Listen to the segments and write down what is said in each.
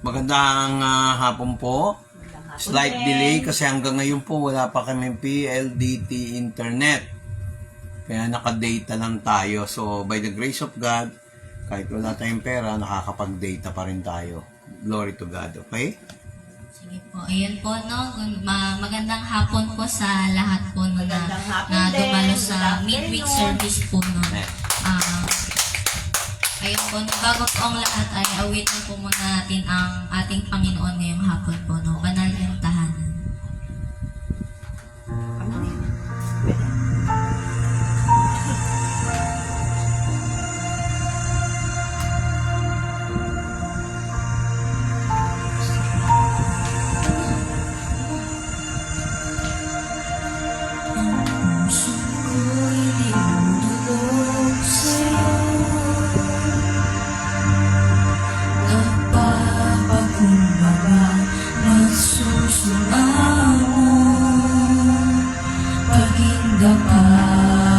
Magandang hapon po. Slight delay kasi hanggang ngayon po wala pa kami PLDT internet. Kaya naka-data lang tayo. So by the grace of God, kahit wala tayong pera, nakakapag-data pa rin tayo. Glory to God, okay? Sige po. Ayun po, no? Magandang hapon po sa lahat po no, na dumalo sa midweek service po. No? Ayun po, no, bago po ang lahat ay awitin po muna natin ang ating Panginoon ngayong hapon po. No? Banal yung tahanan.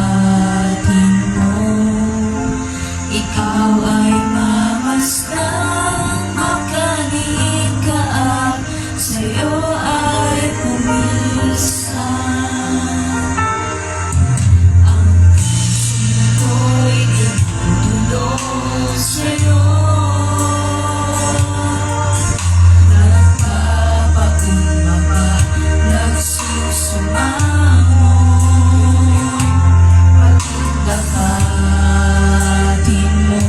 Dapatin mo, ikaw ay mamasdan, makaliit ka at sa'yo ay pumisan. Ang puso ko'y itutulog sa'yo, nagpapakumbaba, nagsusumamo. Dapatin mo,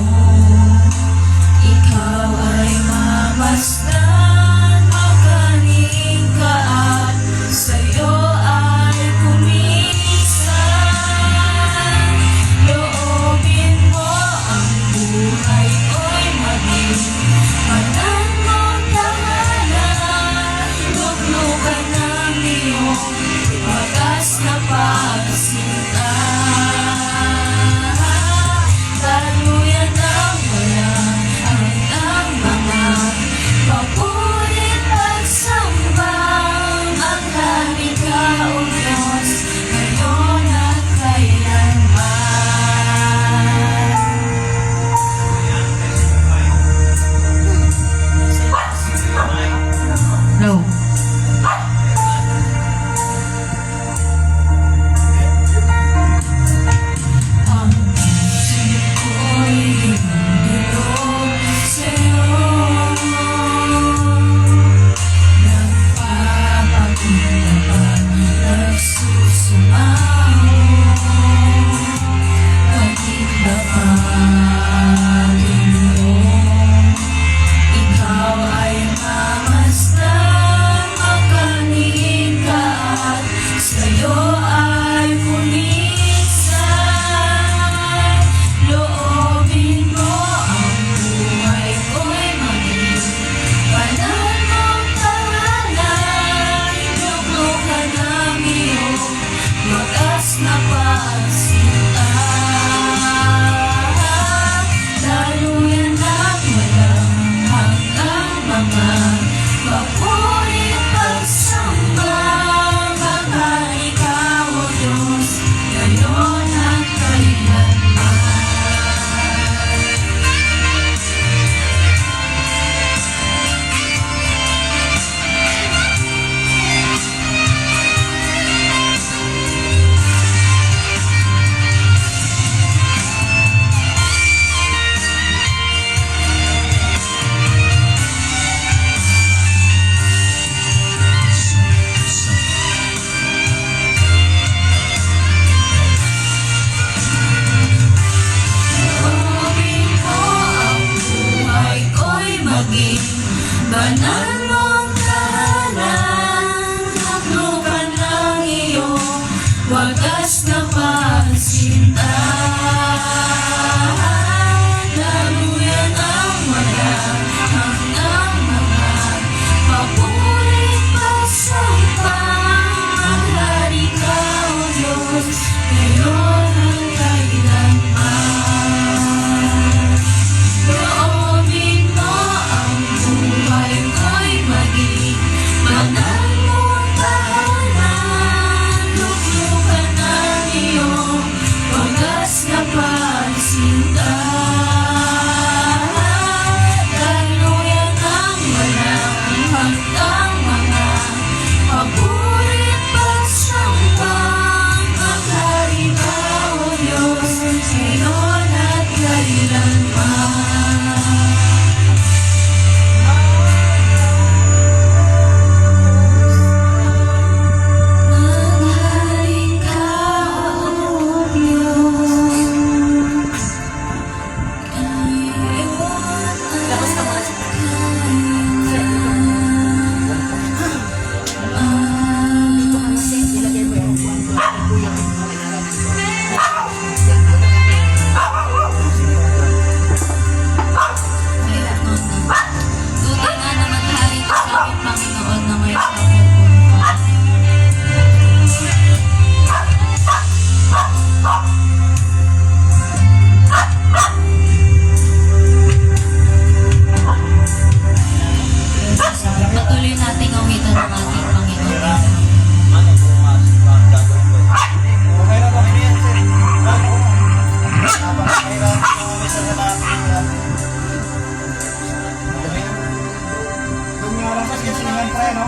Tumiyarang sa sisingan pre, no?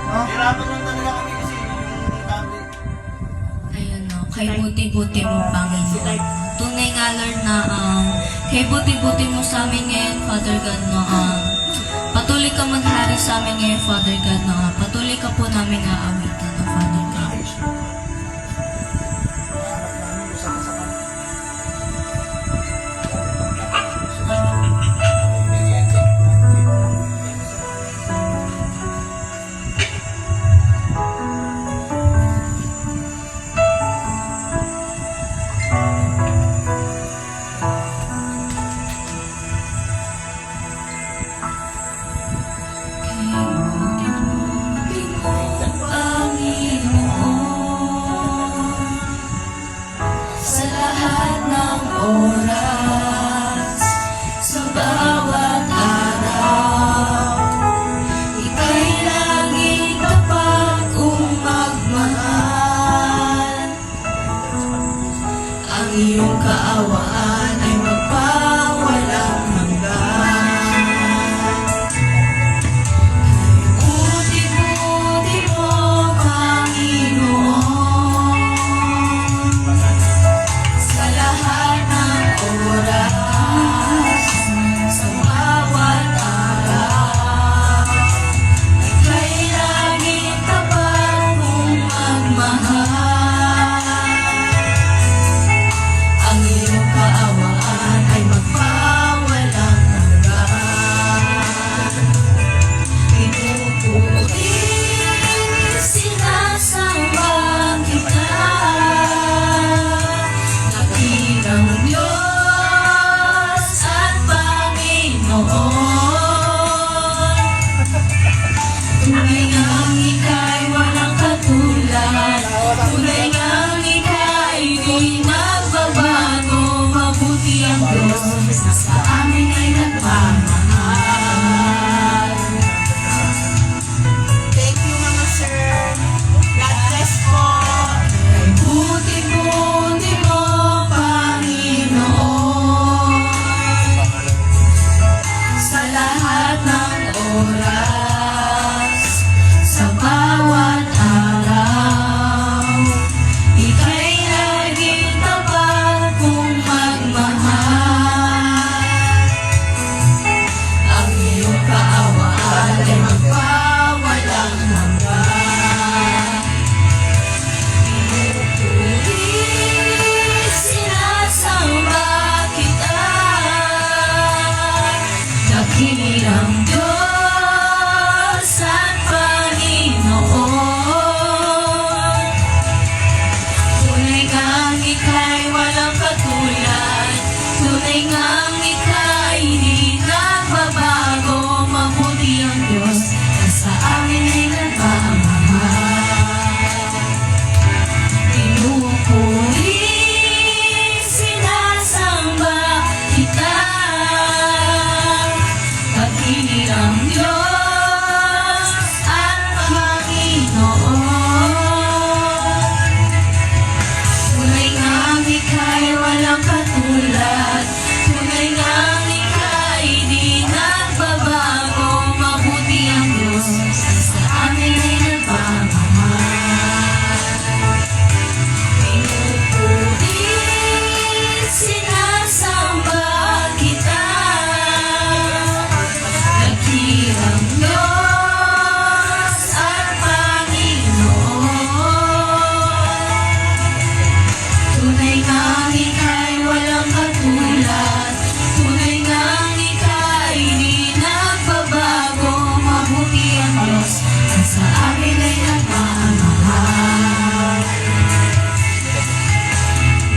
No? Hirapan lang talaga kami kasi yung dati. Ayun no, kay buti-buti mo, Panginoon. Tunay nga, Lord, na kay buti-buti mo sa amin ngayon, Father God, no, patuloy ka maghari sa amin ngayon, Father God, no, patuloy ka po namin aawitan, no, Father God. Sa lahat ng oras, sa bawat araw, ika'y laging tapat kong magmahal. Ang iyong kaawaan ay magpawalang hanggan. Buti-buti mo, Panginoon, sa lahat ng oras, sa bawat araw, ika'y laging tapat kong magmahal. Ang iyong kaawaan ay magpawalang hanggan. Pinupuri, sinasamba kita, dakilang Diyos at Panginoon. Tunay ngang ika'y walang katulad, tunay ngang ika'y di nagbabago. Mabuti ang Diyos na sa amin ay nagmamahal. Thank you, Mama Sir. God bless po. Kay buti-buti mo, Panginoon, sa lahat ng oras, sa bawat araw, ika'y laging tapat kong magmahal. Ang iyong kaawaan ay magpawalang hanggan. Pinupuri, sinasamba kita, dakilang Diyos at Panginoon. Tunay ngang ika'y walang katulad, tunay ngang ika'y di nagbabago. Mabuti ang Diyos na sa amin ay nagmamahal. Pinupuri, sinasamba kita, dakilang Diyos at Panginoon. Tunay ngang ika'y walang katulad, tunay ngang ika'y di nagbabago. Mabuti ang Diyos na sa amin ay nagmamahal. Pinupuri, sinasamba kita, dakilang Diyos at Panginoon. Tunay ngang ika'y walang katulad, tunay ngang ika'y di nagbabago. Mabuti ang Diyos na sa amin ay nagmamahal.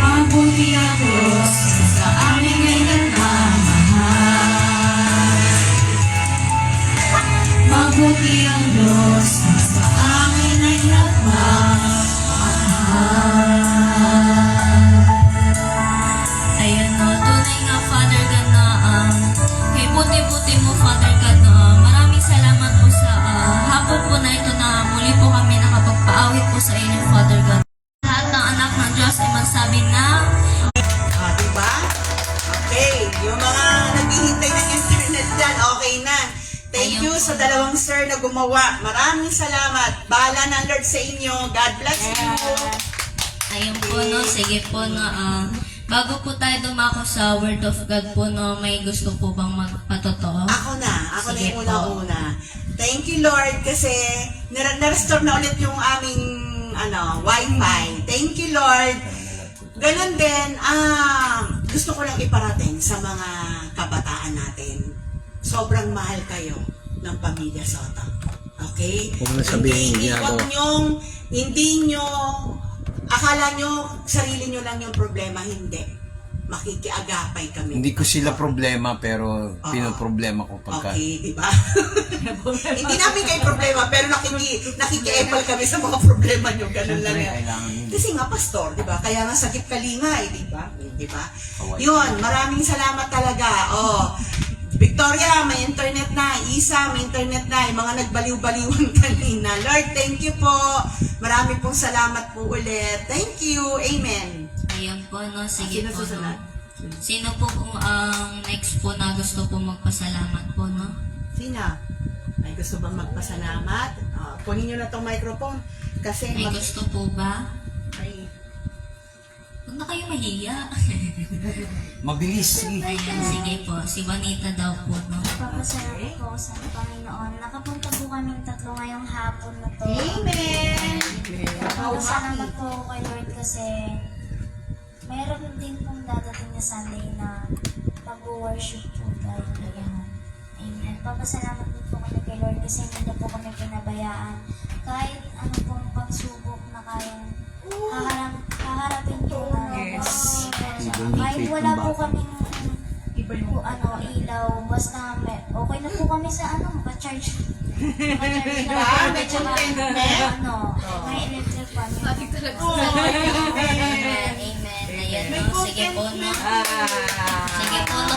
Mabuti ang Diyos na sa amin ay nagmamahal. Mabuti ang Diyos na sa amin ay nagmamahal. Ayun no, tunay nga, Father God, na kay buti-buti mo, Father God, no, maraming salamat po sa hapon po na ito na muli po kami nakapagpaawit po sa inyo, Father God. Lahat ng anak ng Diyos ay magsabi na Diba? Okay. Yung mga naghihintay ng internet dyan, okay na. Thank you sa dalawang sir na gumawa. Maraming salamat. Bahala ng Lord sa inyo. God bless you. Ayun po, no? Sige po, no? Bago po tayo dumako sa Word of God po, no? May gusto po bang magpatotoo? Ako na Sige yung po. una-una. Thank you Lord kasi na-restore na ulit yung aming wifi. Thank you Lord. Ganon din, gusto ko lang iparating sa mga kabataan natin. Sobrang mahal kayo ng pamilya Soto. Okay? Huwag na sabihin ginagawa. Hindi nyo, akala nyo, sarili nyo lang yung problema. Hindi. Makikiagapay kami. Hindi ko sila problema, pero pinoproblema ko pagka... Okay, di ba? Hindi namin kayo problema, pero nakikiepal kami sa mga problema nyo. Ganun lang yan. Kailangan yun. Kasi nga, pastor, di ba? Kaya nga sakit kalinga, di ba? Di ba? Kawaii. Yun, maraming salamat talaga. Victoria, may internet na. Isa, may internet na. Yung mga nagbaliw-baliwan kanina. Lord, thank you po. Marami pong salamat po ulit. Thank you. Amen. Ayun po, no? Sige Sino po, susunod? no? Sino po kung ang next po na gusto po magpasalamat po, no? Sino? Ay gusto bang magpasalamat? Kunin nyo na tong microphone. Kasi May gusto po ba? ay, Huwag na kayo mahiya. Mabilis, sige. Ayan, sige po. Si Juanita daw po, no? Papasalamat po sa Panginoon. Nakapunta po kaming tatlo ngayong hapon na to. Amen! Papasalamat po ako kay Lord kasi mayroon din pong dadating na Sunday na mag-worship po tayo. Amen. Papasalamat din po kami kay Lord kasi hindi na po kami pinabayaan. Kahit ano pong pagsubok na kayang haharapin po namin. Kahit wala po kaming ilaw, basta okay na po kami sa maka-charge. Maka-charge na May content. may electric pan. Amen. Amen. Ayan, no? Sige po, no? Sige po, no?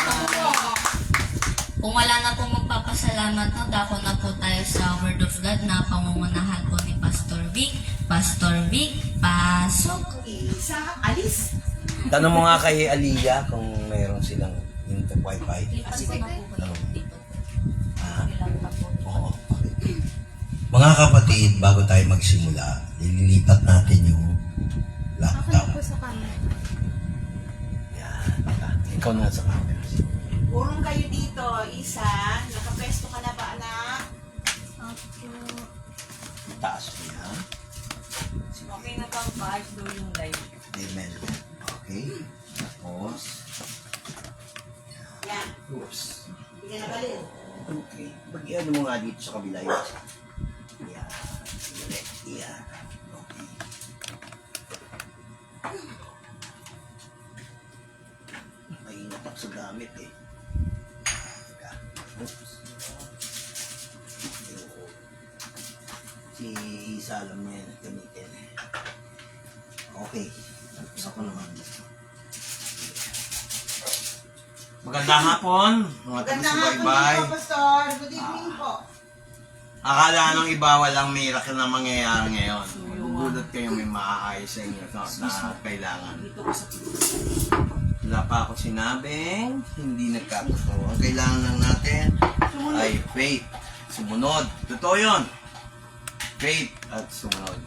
Kung wala na po magpapasalamat, no? Dako na po tayo sa Word of God na pangungunahan po ni Pastor Vic. Pastor Vic, pasok. Isa, alis. Tanong mo nga kay Aliyah kung mayroon silang wifi. Oo. Mga kapatid, bago tayo magsimula, ililipat natin yung laptop. Yan. Ikaw na sa camera. Urong kayo dito. Isa, nakapesto ka na ba, anak? Taas mo yan. Okay na bang paayos daw yung live? Amen. Okay. Tapos. Yan. Oops. Hindi ka nabalil. Okay. Pag-iano mo nga dito sa kabila yun. Yan. Ulit. Yan. Okay. Maingat ako sa gamit eh. Teka. Oops. Si Salam niya yan. Gamitin. Okay. Tapos ako naman. Magandang hapon. Mga Magandang hapon taga-subaybay. po, Pastor. Good evening po. Akala nung iba walang miracle na mangyayari ngayon. Magugulat kayo may maaayos sa inyo na kailangan. Wala pa ako sinabing hindi nagkatotoo. Ang kailangan lang natin ay faith. Sumunod. Totoo yun. Faith at sumunod.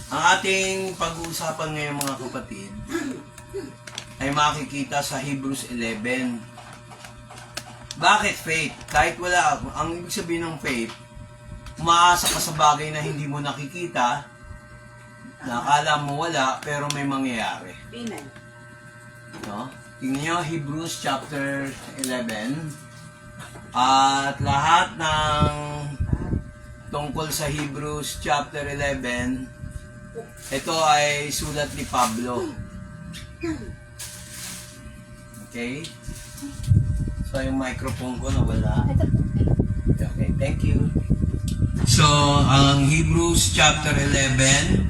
Ang ating pag-uusapan ngayon mga kapatid ay makikita sa Hebrews 11. Bakit faith? Kahit wala, ang ibig sabihin ng faith, umaasa ka sa bagay na hindi mo nakikita, na akala mo wala, pero may mangyayari. Amen. No? Tingnan nyo, Hebrews chapter 11. At lahat ng tungkol sa Hebrews chapter 11, ito ay sulat ni Pablo. Okay? So, yung microphone ko nawala. Okay, thank you. So, ang Hebrews chapter 11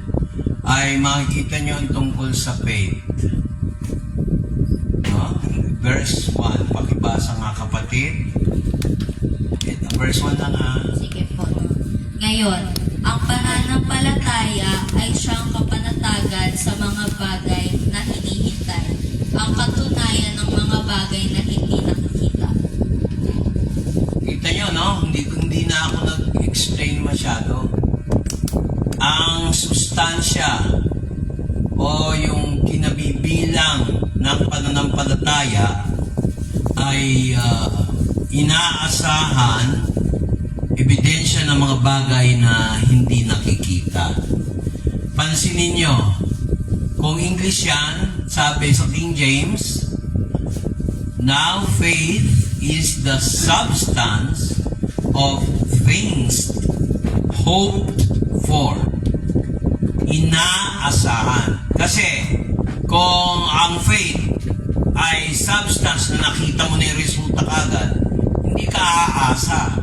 ay makikita nyo ang tungkol sa faith. No? Verse 1. Pakibasa nga kapatid. Ito, verse 1 lang ha. Sige po, no? Ngayon, ang pananampalataya ay siyang kapanatagan sa mga bagay na hinihintay. Ang katunayan ng mga bagay ay inaasahan, ebidensya ng mga bagay na hindi nakikita. Pansinin nyo, kung English yan, sabi sa King James, now faith is the substance of things hoped for. Inaasahan. Kasi, kung ang faith ay substance na nakita mo na yung resulta kagad, hindi ka aasa.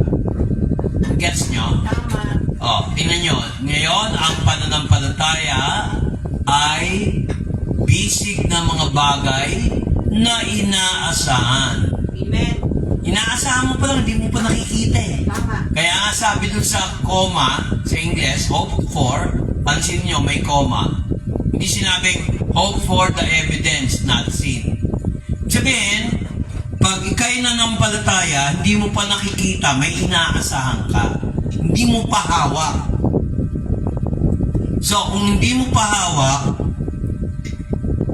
Gets nyo? Tama. Tingnan nyo. Ngayon, ang pananampalataya ay bisig na mga bagay na inaasahan. Amen. Inaasahan mo pa lang, hindi mo pa nakikita eh. Tama. Kaya nga sabi dun sa comma, sa English, hope for, pansin nyo, may comma. Hindi sinabing, hope for the evidence not seen. Sabihin, pag ikay nanampalataya, hindi mo pa nakikita, may inaasahan ka. Hindi mo pa hawak. So, kung hindi mo pa hawak,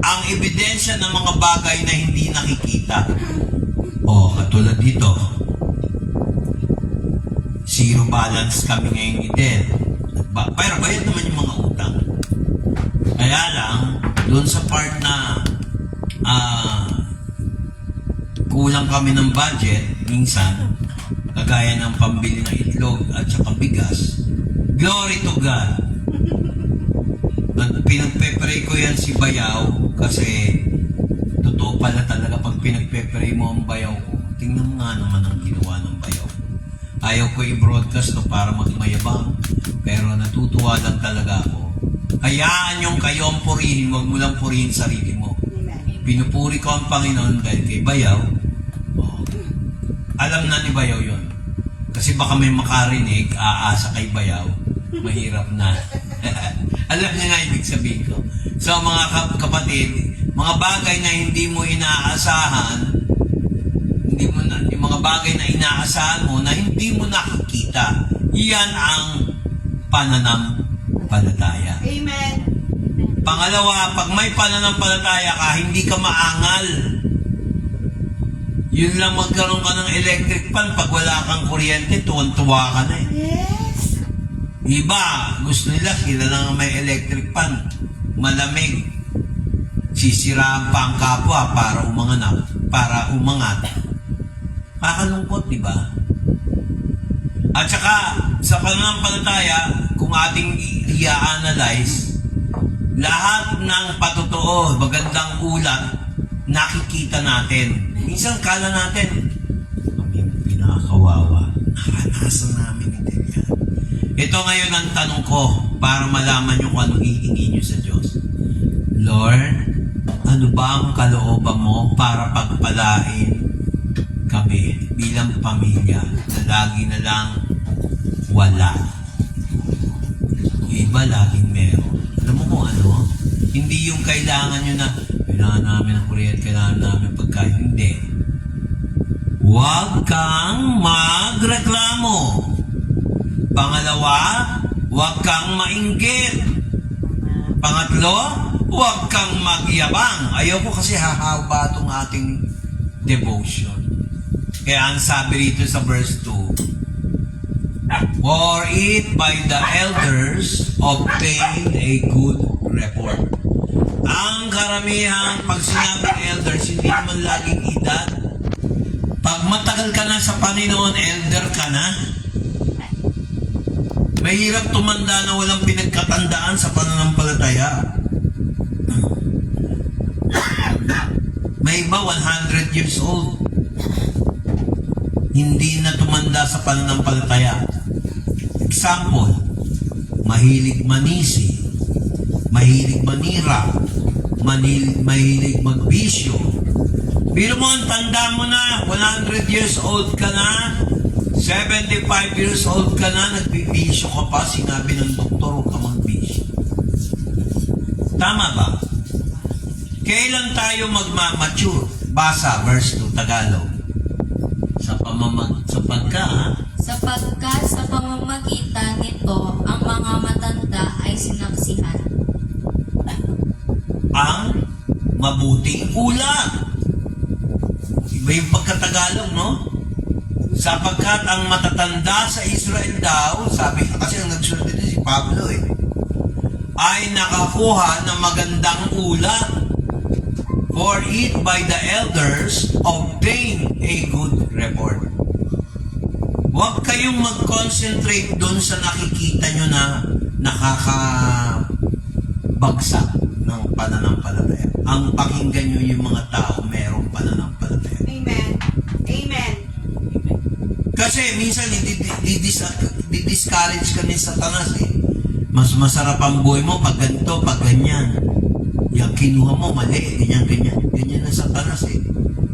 ang ebidensya ng mga bagay na hindi nakikita, katulad dito, zero balance kami ngayong edad. Pero bayad naman yung mga utang. Kaya lang, doon sa part na kulang kami ng budget, minsan, kagaya ng pambili ng itlog at saka bigas, glory to God. At pinagpe-pray ko yan si Bayaw kasi totoo pala talaga pag pinagpe-pray mo ang Bayaw ko. Tingnan mo nga naman ang ginawa ng Bayaw ko. Ayaw ko i-broadcast to para magmayabang, pero natutuwa lang talaga ako. Hayaan yung kayo ang purihin, huwag mo lang purihin sarili mo. Amen. Pinupuri ko ang Panginoon dahil kay Bayaw. Alam na ni Bayaw yun. Kasi baka may makarinig, aasa kay Bayaw, mahirap na. Alam niya nga ibig sabihin ko. So mga kapatid, mga bagay na hindi mo inaasahan, yung mga bagay na inaasahan mo na hindi mo nakikita, iyan ang pananampalataya. Amen. Pangalawa, pag may pananampalataya ka, hindi ka maangal. Yun lang magkaroon ka ng electric fan, pag wala kang kuryente, tuwan-tuwa ka na eh. Yes. Iba, gusto nila, sila lang may electric fan. Malamig. Sisiraan pa ang kapwa para umangat. Kakalungkot, di ba? At saka, sa pananampalataya, kung ating i-analyze, lahat ng patotoo, magandang ulat, nakikita natin. Minsan kala natin, kami pinakawawa. Nakanasan namin ito yan. Ito ngayon ang tanong ko para malaman nyo kung anong hihingi nyo sa Diyos. Lord, ano ba ang kalooban mo para pagpalain kami bilang pamilya na lagi na lang wala? Iba laging meron. Alam mo kung ano? Hindi yung kailangan nyo na kailangan namin ang kuryente, kailangan namin pagkain. Hindi. Huwag kang magreklamo. Pangalawa, huwag kang mainggit. Pangatlo, huwag kang magyabang. Ayoko kasi hahaba itong ating devotion. Kaya ang sabi rito sa verse 2, for it by the elders obtained a good report. Ang karamihan, pag sinabing elders, hindi naman laging edad. Pag matagal ka na sa Panginoon, elder ka na. Mahirap tumanda na walang pinagkatandaan sa pananampalataya. May iba 100 years old. Hindi na tumanda sa pananampalataya. Example, mahilig manisi, mahilig manira, mahilig magbisyo. Pero mo, ang tanda mo na, 100 years old ka na, 75 years old ka na, nagbibisyo ka pa, sinabi ng doktor, huwag ka magbisyo. Tama ba? Kailan tayo magmamature? Basa, verse 2, Tagalog. Sapagkat sa pamamagitan nito, ang mga matanda ay sinaksihan. Ang mabuting ulat. Iba yung pagkatagalog, no? Sapagkat ang matatanda sa Israel daw, sabi kasi ang nagsulat dito si Pablo ay nakakuha ng magandang ulat. For it by the elders obtain a good report. Huwag kayong mag-concentrate doon sa nakikita nyo na nakakabagsak ng pananampalataya. Ang pakinggan nyo yung mga tao merong pananampalataya. Amen. Amen. Kasi minsan di-discourage ka ni Satanas Mas masarap ang buhay mo pag ganito, pag ganyan. Yung kinuha mo, mali. Ganyan, ganyan. Ganyan na Satanas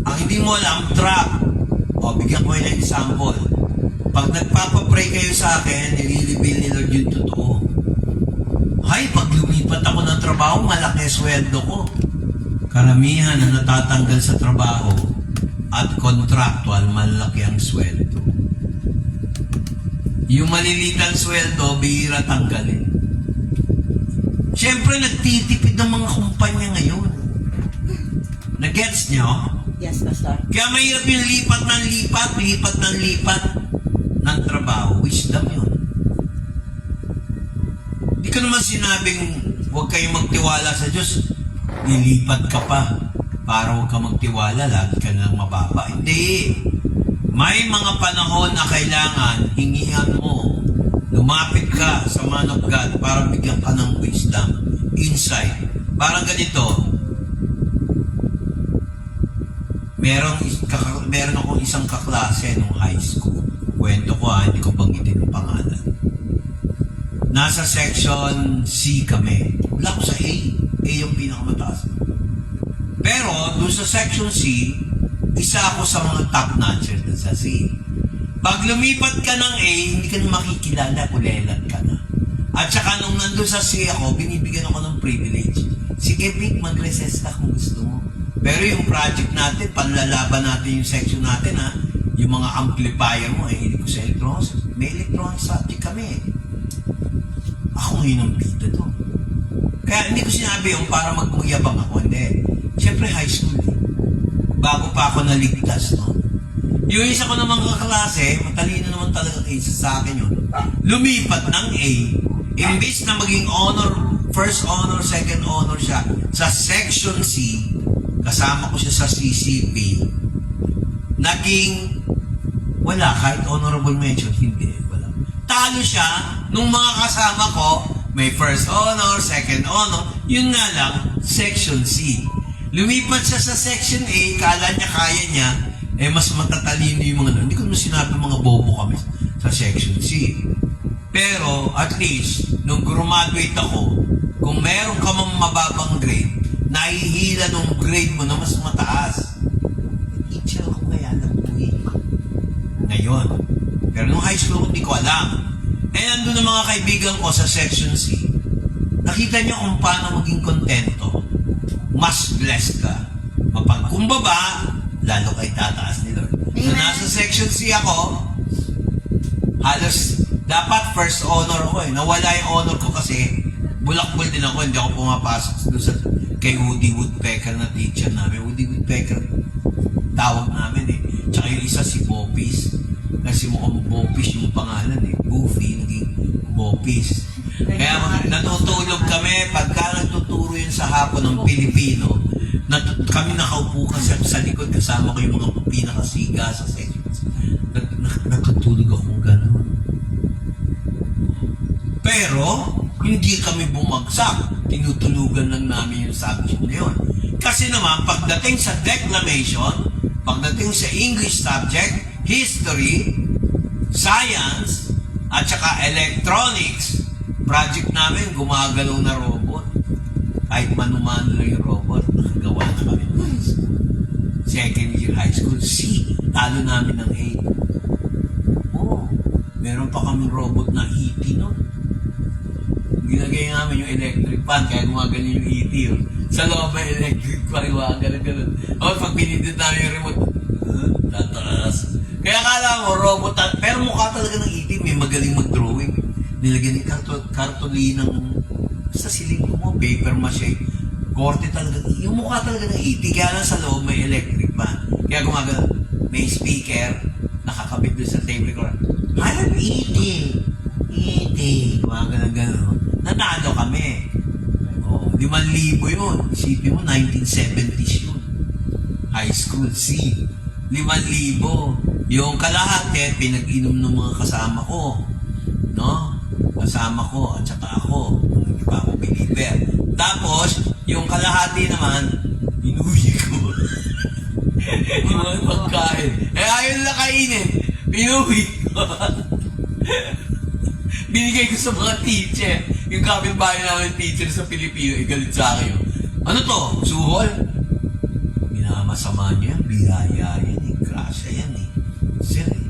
Ang hindi mo alam, trap. O, bigyan ko ng example. Pag nagpapapray kayo sa akin, nililibil ni Lord yung totoo. Hay, pag lumipat ako ng trabaho, malaki sweldo ko. Karamihan na natatanggal sa trabaho at contractual, malaki ang sweldo. Yung malilitan sweldo, bihira tanggalin. Siyempre, nagtitipid ng mga kumpanya ngayon. Nag-gets nyo? Yes, Pastor. Kaya mahirap yung lipat ng lipat ng trabaho. Wisdom yun. Hindi ko naman sinabing huwag kayong magtiwala sa Diyos. Nilipat ka pa para huwag ka magtiwala. Lagi ka lang mababa. Hindi. May mga panahon na kailangan hingihan mo. Lumapit ka sa man of God para bigyan ka ng wisdom, insight. Parang ganito. Meron akong isang kaklase nung high school. Kwento ko hindi ko banggitin ang pangalan. Nasa section C kami. Wala ko sa A. A yung pinakamataas. Pero, doon sa section C, isa ako sa mga top notchers doon sa C. Pag lumipat ka ng A, hindi ka na makikilala, kulelat ka na. At saka nung nandun sa C ako, binibigyan ako ng privilege. Sige, Vic, mag-recess ka kung gusto mo. Pero yung project natin, panlalaban natin yung section natin, yung mga amplifier mo, hindi ko sa electronics. May electronics subject kami. Ako ngayon ang bida doon. Kaya hindi ko sinabi yung para magmuyabang ako. Hindi. Siyempre high school bago pa ako naligtas, no? Yung isa ko namang kaklase, matalino naman talaga sa akin yun. Lumipat ng A, imbis na maging honor, first honor, second honor siya, sa section C, kasama ko siya sa CCP, naging wala, kahit honorable mention, hindi, wala. Talo siya, nung mga kasama ko, may first honor, second honor, yun nga lang, section C. Lumipat siya sa section A, kala niya kaya niya, mas matatalino yung mga hindi ko naman sinabi mga bobo kami sa section C. Pero, at least, nung graduate ako, kung meron ka mang mababang grade, nahihila nung grade mo na mas mataas. Teacher ako kaya lang po ngayon. Pero nung high school, hindi ko alam. Nandun ang mga kaibigan ko sa section C. Nakita niyo kung paano maging kontento. Mas blessed ka. Mapagkumbaba, lalo kay tataas ni Lord. So, nasa section C ako, halos, dapat first honor ako Nawala yung honor ko kasi, bulakbol din ako, hindi ako pumapasok doon sa kay Woody Woodpecker na teacher namin. Woody Woodpecker, tawag namin Tsaka yung isa si Bopis. Kasi mukhang Bopis yung pangalan Goofy, naging Bopis. Kaya natutulog kami, pagka nagtuturo yun sa hapon ng Pilipino, kami nakaupo kasi sa likod, kasama ko yung mga pinakasiga sa sections. Natutulog akong gano'n. Pero, hindi kami bumagsak. Tinutulugan lang namin yung subject na yun. Kasi naman, pagdating sa declamation, pagdating sa English subject, history, science, at saka electronics, project namin, gumagalaw na robot. Kahit manumano lang yung robot, nakagawa na kami ng high school. Second year high school, C, talo namin ng 8. Meron pa kaming robot na E.T. no? Ginagay namin yung electric fan, kaya gumagano yung E.T. Sa loob may electric fan, gumagano. Pag pinindot namin yung remote, tataas. Kaya kala mo, robot, pero mukha talaga ng E.T. May magaling mag-drawing. Nilagyan ng kartolinang sa siling mo, paper mache. Korte talaga. Yung mukha talaga ng E.T. Kaya lang sa loob may electric fan. Kaya gumagano, may speaker, nakakabit doon sa tape recorder. Halang iti. Gumagano gano'n. Nanalo kami. Oh, 5,000 yun. Isipin mo, 1970s yun. High school C. 5,000. Yung kalahati, pinag-inom ng mga kasama ko. No? Kasama ko at saka ako. Hindi pa ako believer. Tapos, yung kalahati naman, inuwi ko. Yung mga pagkain. Ayaw nila kainin. Pinuwi ko. Binigay ko sa mga teacher. Yung kapitbahay namin teacher sa Pilipino, galit sa akin yun. Ano to? Suhol? Minamasama niya yan. Biyaya yan eh. Grasya yan eh. Sir eh.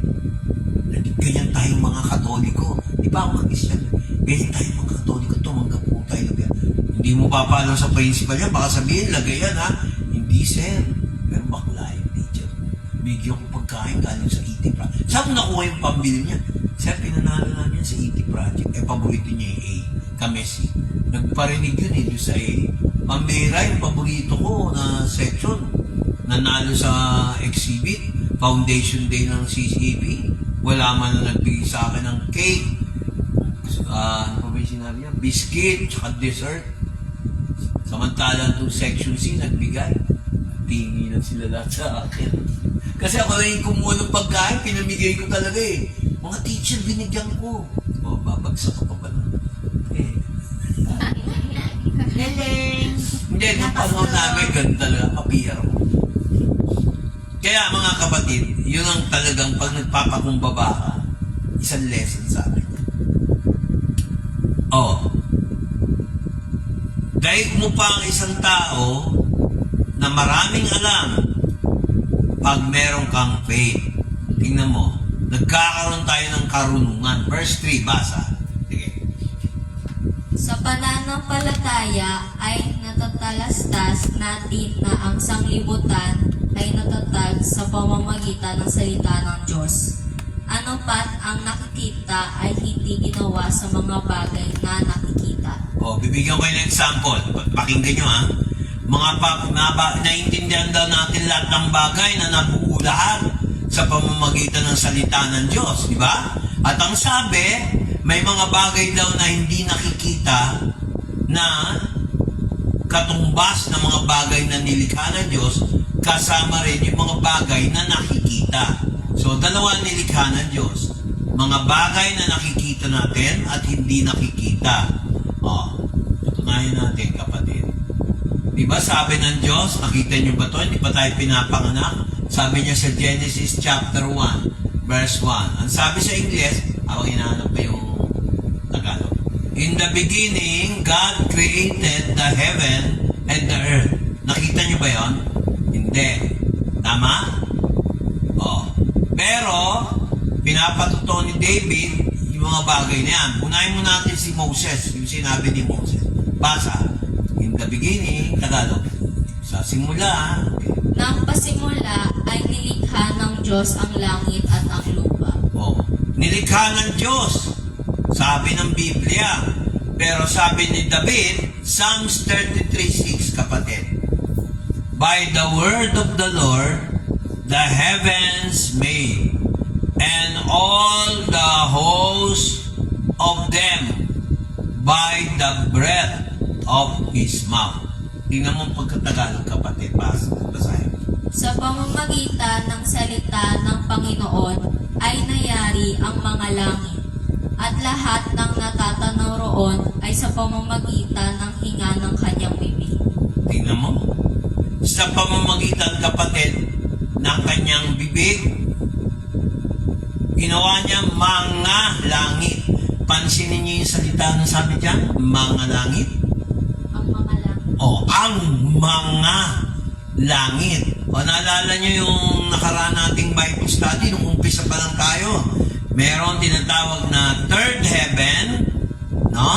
Ganyan tayong mga Katoliko. Di ba ako mag-Islam? Ganyan tayong mga Katoliko. Tumanggap po tayo. Hindi mo papalo sa principal yan. Baka sabihin, lagay yan ha. Hindi sir. Pero bakla yung teacher. Bigyan ko pagkain galing sa ET Project. Saan mo nakuha yung pambili niya? Sir, pinanalo namin sa ET Project. Paborito niya yung A. Kami C. Nagparinig yun eh, doon sa A. Pambira, yung paborito ko na section. Nanalo sa exhibit. Foundation Day ng CCP. Wala man na nagbigay sa akin ng cake. Ano pa ba yung sinabi niya? Biscuit, tsaka dessert. Samantalang itong section C, nagbigay. Tinginan sila lahat sa akin. Kasi ako na yung kumuha ng pagkain, pinamigay ko talaga eh. Mga teacher, binigyan ko. O, babagsak ka pa ba nun? Eh. Hindi, nung panahon namin, ganun talaga, kapiyar ko. Kaya mga kapatid, yun ang talagang pag nagpapakumbaba ka, isang lesson sa akin. Oh, daig mo pa ang isang tao na maraming alam pag meron kang faith. Tingnan mo, nagkakaroon tayo ng karunungan. Verse 3, basa. Sige. Sa pananampalataya ay natatalastas natin na ang sanglibutan ay natatag sa pamamagitan ng salita ng Diyos. Ano pat ang nakikita ay hindi ginawa sa mga bagay na nakikita. O, bibigyan ko kayo ng example. Pakinggan nyo ha. Naintindihan daw natin lahat ng bagay na nabuo lahat sa pamamagitan ng salita ng Diyos. Di ba? At ang sabi, may mga bagay daw na hindi nakikita na katumbas ng mga bagay na nilikha ng Diyos, kasama rin yung mga bagay na nakikita. So, dalawa nilikha ng Diyos. Mga bagay na nakikita natin at hindi nakikita. O, tutunayan natin, kapatid. Diba sabi ng Diyos, nakita niyo ba ito? Hindi pa tayo pinapanganak? Sabi niya sa Genesis chapter 1, verse 1. Ang sabi sa English, habang hinahanap pa yung Tagalog. In the beginning, God created the heaven and the earth. Nakita niyo ba yon? Hindi. Tama? O. Pero, pinapatuto ni David yung mga bagay na yan. Unahin mo natin si Moses, yung sinabi ni Moses. Basa. In the beginning, Tagalog. Sa simula, Nang pasimula ay nilikha ng Diyos ang langit at ang lupa. oh, nilikha ng Diyos. Sabi ng Biblia. Pero sabi ni David, Psalms 33:6, kapatid. By the word of the Lord, the heavens made, and all the hosts of them by the breath of His mouth. Tingnan mo pagkatagalog, kapatid. Basahin. Sa pamamagitan ng salita ng Panginoon ay nayari ang mga langit, at lahat ng natatanaw roon ay sa pamamagitan ng hinga ng kanyang bibig. Tingnan mo. Sa pamamagitan, kapatid, ng kanyang bibig, ginawa niya mga langit. Pansinin niyo yung salita na sabi dyan, mga langit. Ang mga langit. O, ang mga langit. O, naalala niyo yung nakaraan nating Bible study, nung umpisa pa lang tayo. Meron tinatawag na third heaven, no?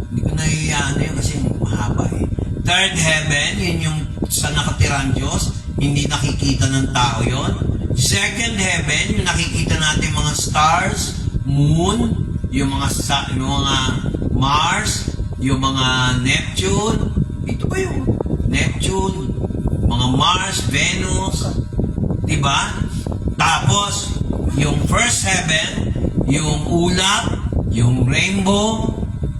Hindi ko naiiyaan yun kasi mahaba eh. Third heaven, yun yung sa nakatirang Diyos, hindi nakikita ng tao yon. Second heaven, yung nakikita natin mga stars, moon, yung mga Mars, yung mga Neptune, ito ba yung Neptune, mga Mars, Venus, Diba? Tapos, yung first heaven, yung ulap, yung rainbow,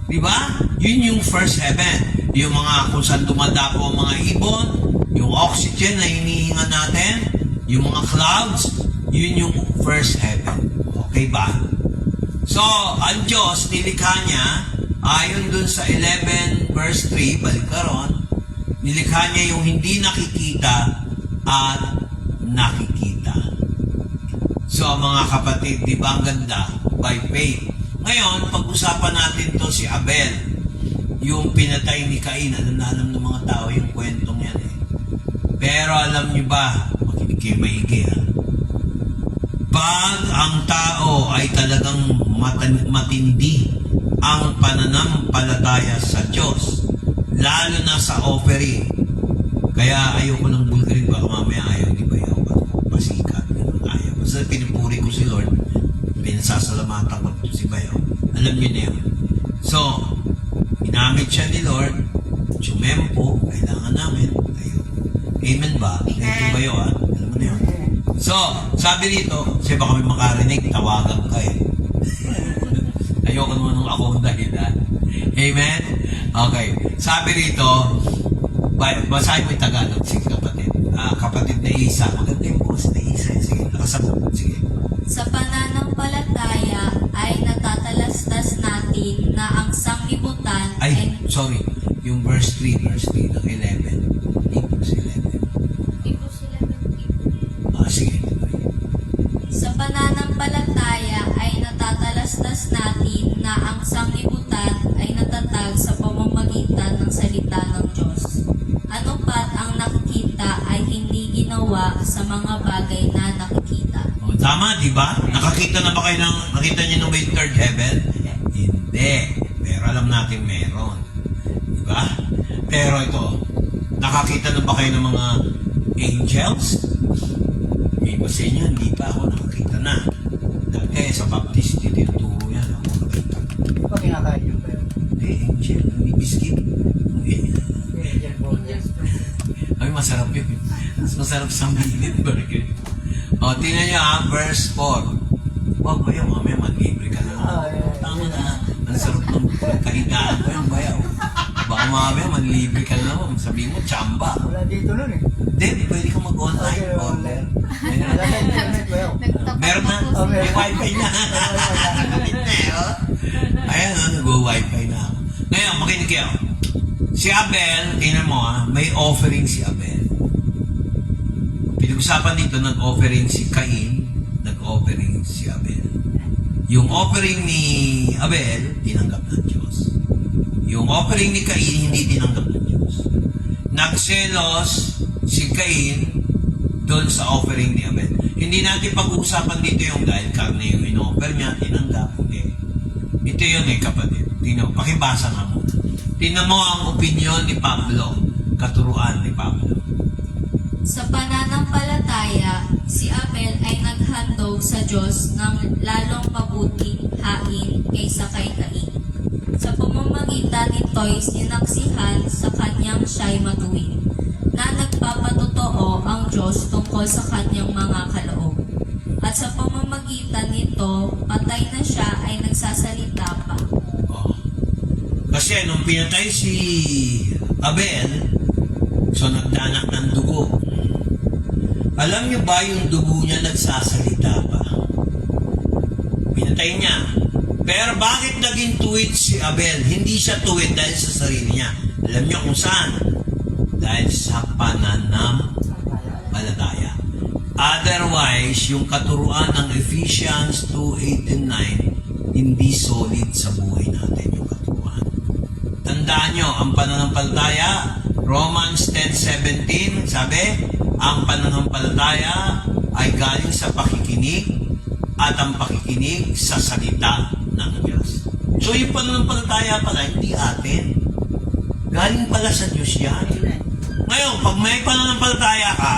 diba? Yun yung first heaven. Yung mga kung saan dumadapo ang mga ibon, yung oxygen na hinihinga natin, yung mga clouds, yun yung first heaven. Okay ba? So, ang Diyos, nilikha niya, ayon dun sa 11 verse 3, balik ka ron, nilikha niya yung hindi nakikita at nakikita. So, mga kapatid, di ba ang ganda? By faith. Ngayon, pag-usapan natin to si Abel, yung pinatay ni Cain. Alam na alam ng mga tao yung kwentong yan eh. Pero alam niyo ba, makinig kayo maigi ha? Pag ang tao ay talagang matindi ang pananampalataya sa Diyos, lalo na sa offering. Kaya ayoko ng bulgarin, baka mamaya ayaw di ba yaw pasikat. Ayaw. Basta pinupuri ko si Lord, pinasasalamatan ko si Bayaw. Alam niyo na yun. So, ginamit siya ni Lord, sumempo, kailangan namin. Ayun. Amen ba? Thank you Bayaw ha. Alam mo na yun. So, sabi rito, kasi baka may makarinig, tawagan ka eh. Ayoko naman nung ako ang dahilan. Amen? Okay. Sabi rito, basahin mo yung Tagalog, sige kapatid. Kapatid na Isa. Maganda yung boss na Isa. Sige, nakasagot. Sige. Sa pananampalataya ay natatalastas natin na ang sanglibutan Ay, sorry. Yung verse 3 ng 11. Verse 11. Sige. Sa pananampalataya ay natatalastas natin na ang sanglibutan ay natatag sa pamamagitan ng salita ng Diyos. Ano pat ang nakikita ay hindi ginawa sa mga bagay na nakikita. O, tama, di ba? Nakakita na ba kayo nakita niyo na ba yung third heaven? Hindi. Pero alam natin meron. Di ba? Pero ito, nakakita na ba kayo ng mga angels? Iba sa inyo, hindi pa ako nakakita na. Dati sa baptist, dito yung turo yan. Ako nakita. Hindi pa kinakain yun ba yun? Hindi, angel. Hindi biscuit. Angel po. Ay, masarap yun. Mas masarap sa minute burger. O, tingnan nyo ha, verse 4. Wag ba yung mamaya, mag-libre ka na. Tama na. Ang sarap ng kahigaan ko yung bayaw. Baka mamaya, mag-libre ka na. Sabihin mo, tsamba. Wala dito nun eh. Hindi, pwede ka mag-online Okay, order. Wala sa internet ba yun? Meron na. May wifi na. Ayan, nag-wifi na ako. Ngayon, makinig kayo. Si Abel, tingnan mo may offering si Abel. Pinag-usapan dito, nag-offering si Cain, nag-offering si Abel. Yung offering ni Abel, tinanggap ng Diyos. Yung offering ni Cain, hindi tinanggap ng Diyos. Nagselos si Cain doon sa offering ni Abel. Hindi natin pag-uusapan dito yung dahil karne yung in-offer niya, tinanggap. Okay. Ito yun kapatid. Tingnan, pakibasa nga muna. Tingnan mo ang opinion ni Pablo, katuruan ni Pablo. Sa pananampalataya, si Abel ay naghandog sa Diyos ng lalong mabuting hain kaysa kay Cain. Sa pamamagitan nito'y sinaksihan sa kanyang siya'y matuwid, na nagpapatotoo ang Diyos tungkol sa kanyang mga kaloob. At sa pamamagitan nito, patay na siya ay nagsasalita pa. Oh. Kasi nung pinatay si Abel, so nagdanak ng dugo. Alam niyo ba yung dugo niya nagsasalita pa? Pinatay niya. Pero bakit naging tuwid si Abel? Hindi siya tuwid dahil sa sarili niya. Alam niyo kung saan? Dahil sa pananampalataya. Otherwise, yung katuruan ng Ephesians 2:8-9, hindi solid sa buhay natin yung katuruan. Tandaan nyo, ang pananampalataya, Romans 10:17, sabi, ang pananampalataya ay galing sa pakikinig at ang pakikinig sa salita ng Diyos. So yung pananampalataya pala, hindi atin. Galing pala sa Diyos yan. Ngayon, pag may pananampalataya ka,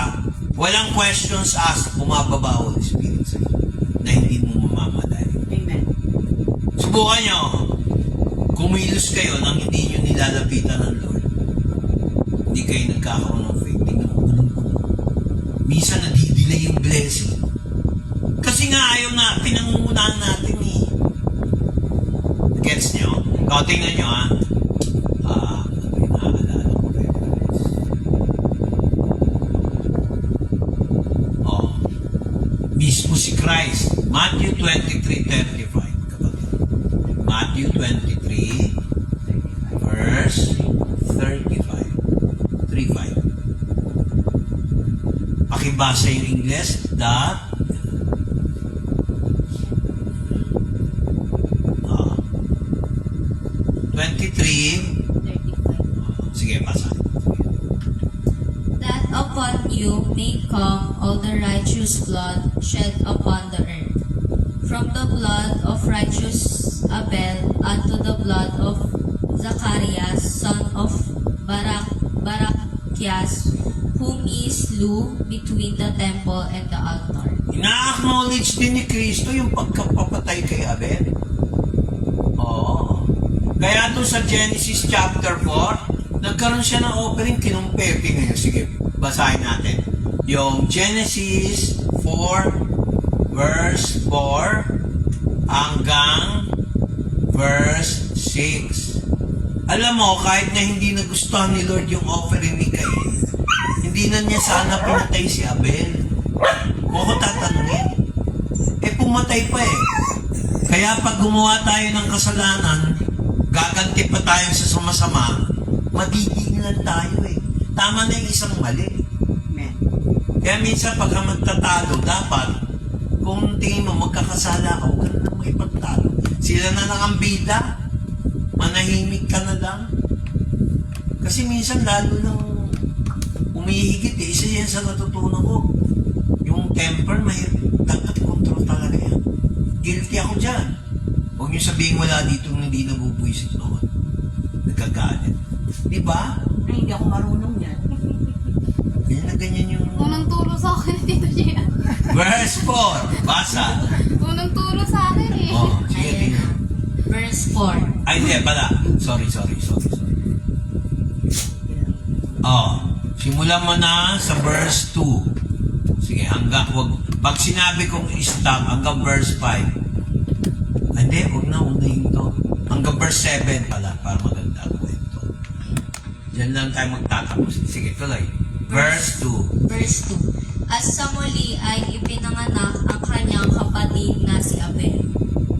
walang questions asked, bumababa Holy Spirit sa'yo na hindi mo mamamatay. Amen. Subukan nyo, kumilos kayo nang hindi nyo nilalapitan ng Lord. Hindi kayo nagkakaroon ng faith. Tingnan mo, minsan nadidili delay yung blessing. Kasi nga ayaw na, pinangungunahan natin eh. Gets nyo? Ikaw, tingnan nyo ha. Naalala ko reference. Oh. Mismo si Christ. Matthew 23:35. Kapatid. Matthew 23, verse 35. 3:5. Pakibasa yung English. That 23. Sige, basa. That upon you may come all the righteous blood shed upon the earth, from the blood of righteous Abel unto the blood of Zacharias, son of Barachias, whom he slew between the temple and the altar. Ina-acknowledge din ni Kristo yung pagkapapatay kay Abel. Oo. Kaya doon sa Genesis chapter 4, nagkaroon siya ng offering, kinumpete ngayon. Sige, basahin natin. Yung Genesis 4, verse 4, hanggang verse 6. Alam mo, kahit na hindi nagustuhan ni Lord yung offering ni Cain, hindi na niya sana pinatay si Abel. Kung ako tatanungin, pumatay pa eh. Kaya pag gumawa tayo ng kasalanan, gaganti pa tayo sa sumasama, magiging lang tayo eh. Tama na yung isang mali. Amen. Kaya minsan pag magtatalo, dapat, kung tingin mo magkakasala ka, huwag ka na makipagtalo. Sila na lang ang bida, manahimik ka na lang. Kasi minsan lalo nang umihigit eh. Isa yan sa natutunan ko. Yung temper, dapat control talaga yan. Guilty ako dyan. Huwag niyo sabihin wala dito hindi nabubwisit noon. Nagkagalit. Di ba? Ay, hindi ako marunong yan. Ganyan na ganyan yung... Unang turo sa akin, Tito Gian. Verse 4. Basa. Unang turo sa akin eh. Oh, sige, Ayan. tingnan. Verse 4. Ay, hindi, pala. Sorry. Oh, simulan mo na sa verse 2. Sige, pag sinabi kong stop, hanggang verse 5. Hindi, huwag na, unahin to. Hanggang verse 7 pala, para maganda ang kwento. Diyan lang tayo magtatapos. Sige, tuloy. Verse 2. Verse 2. At sa muli ay ipinanganak ang kanyang kapatid na si Abel.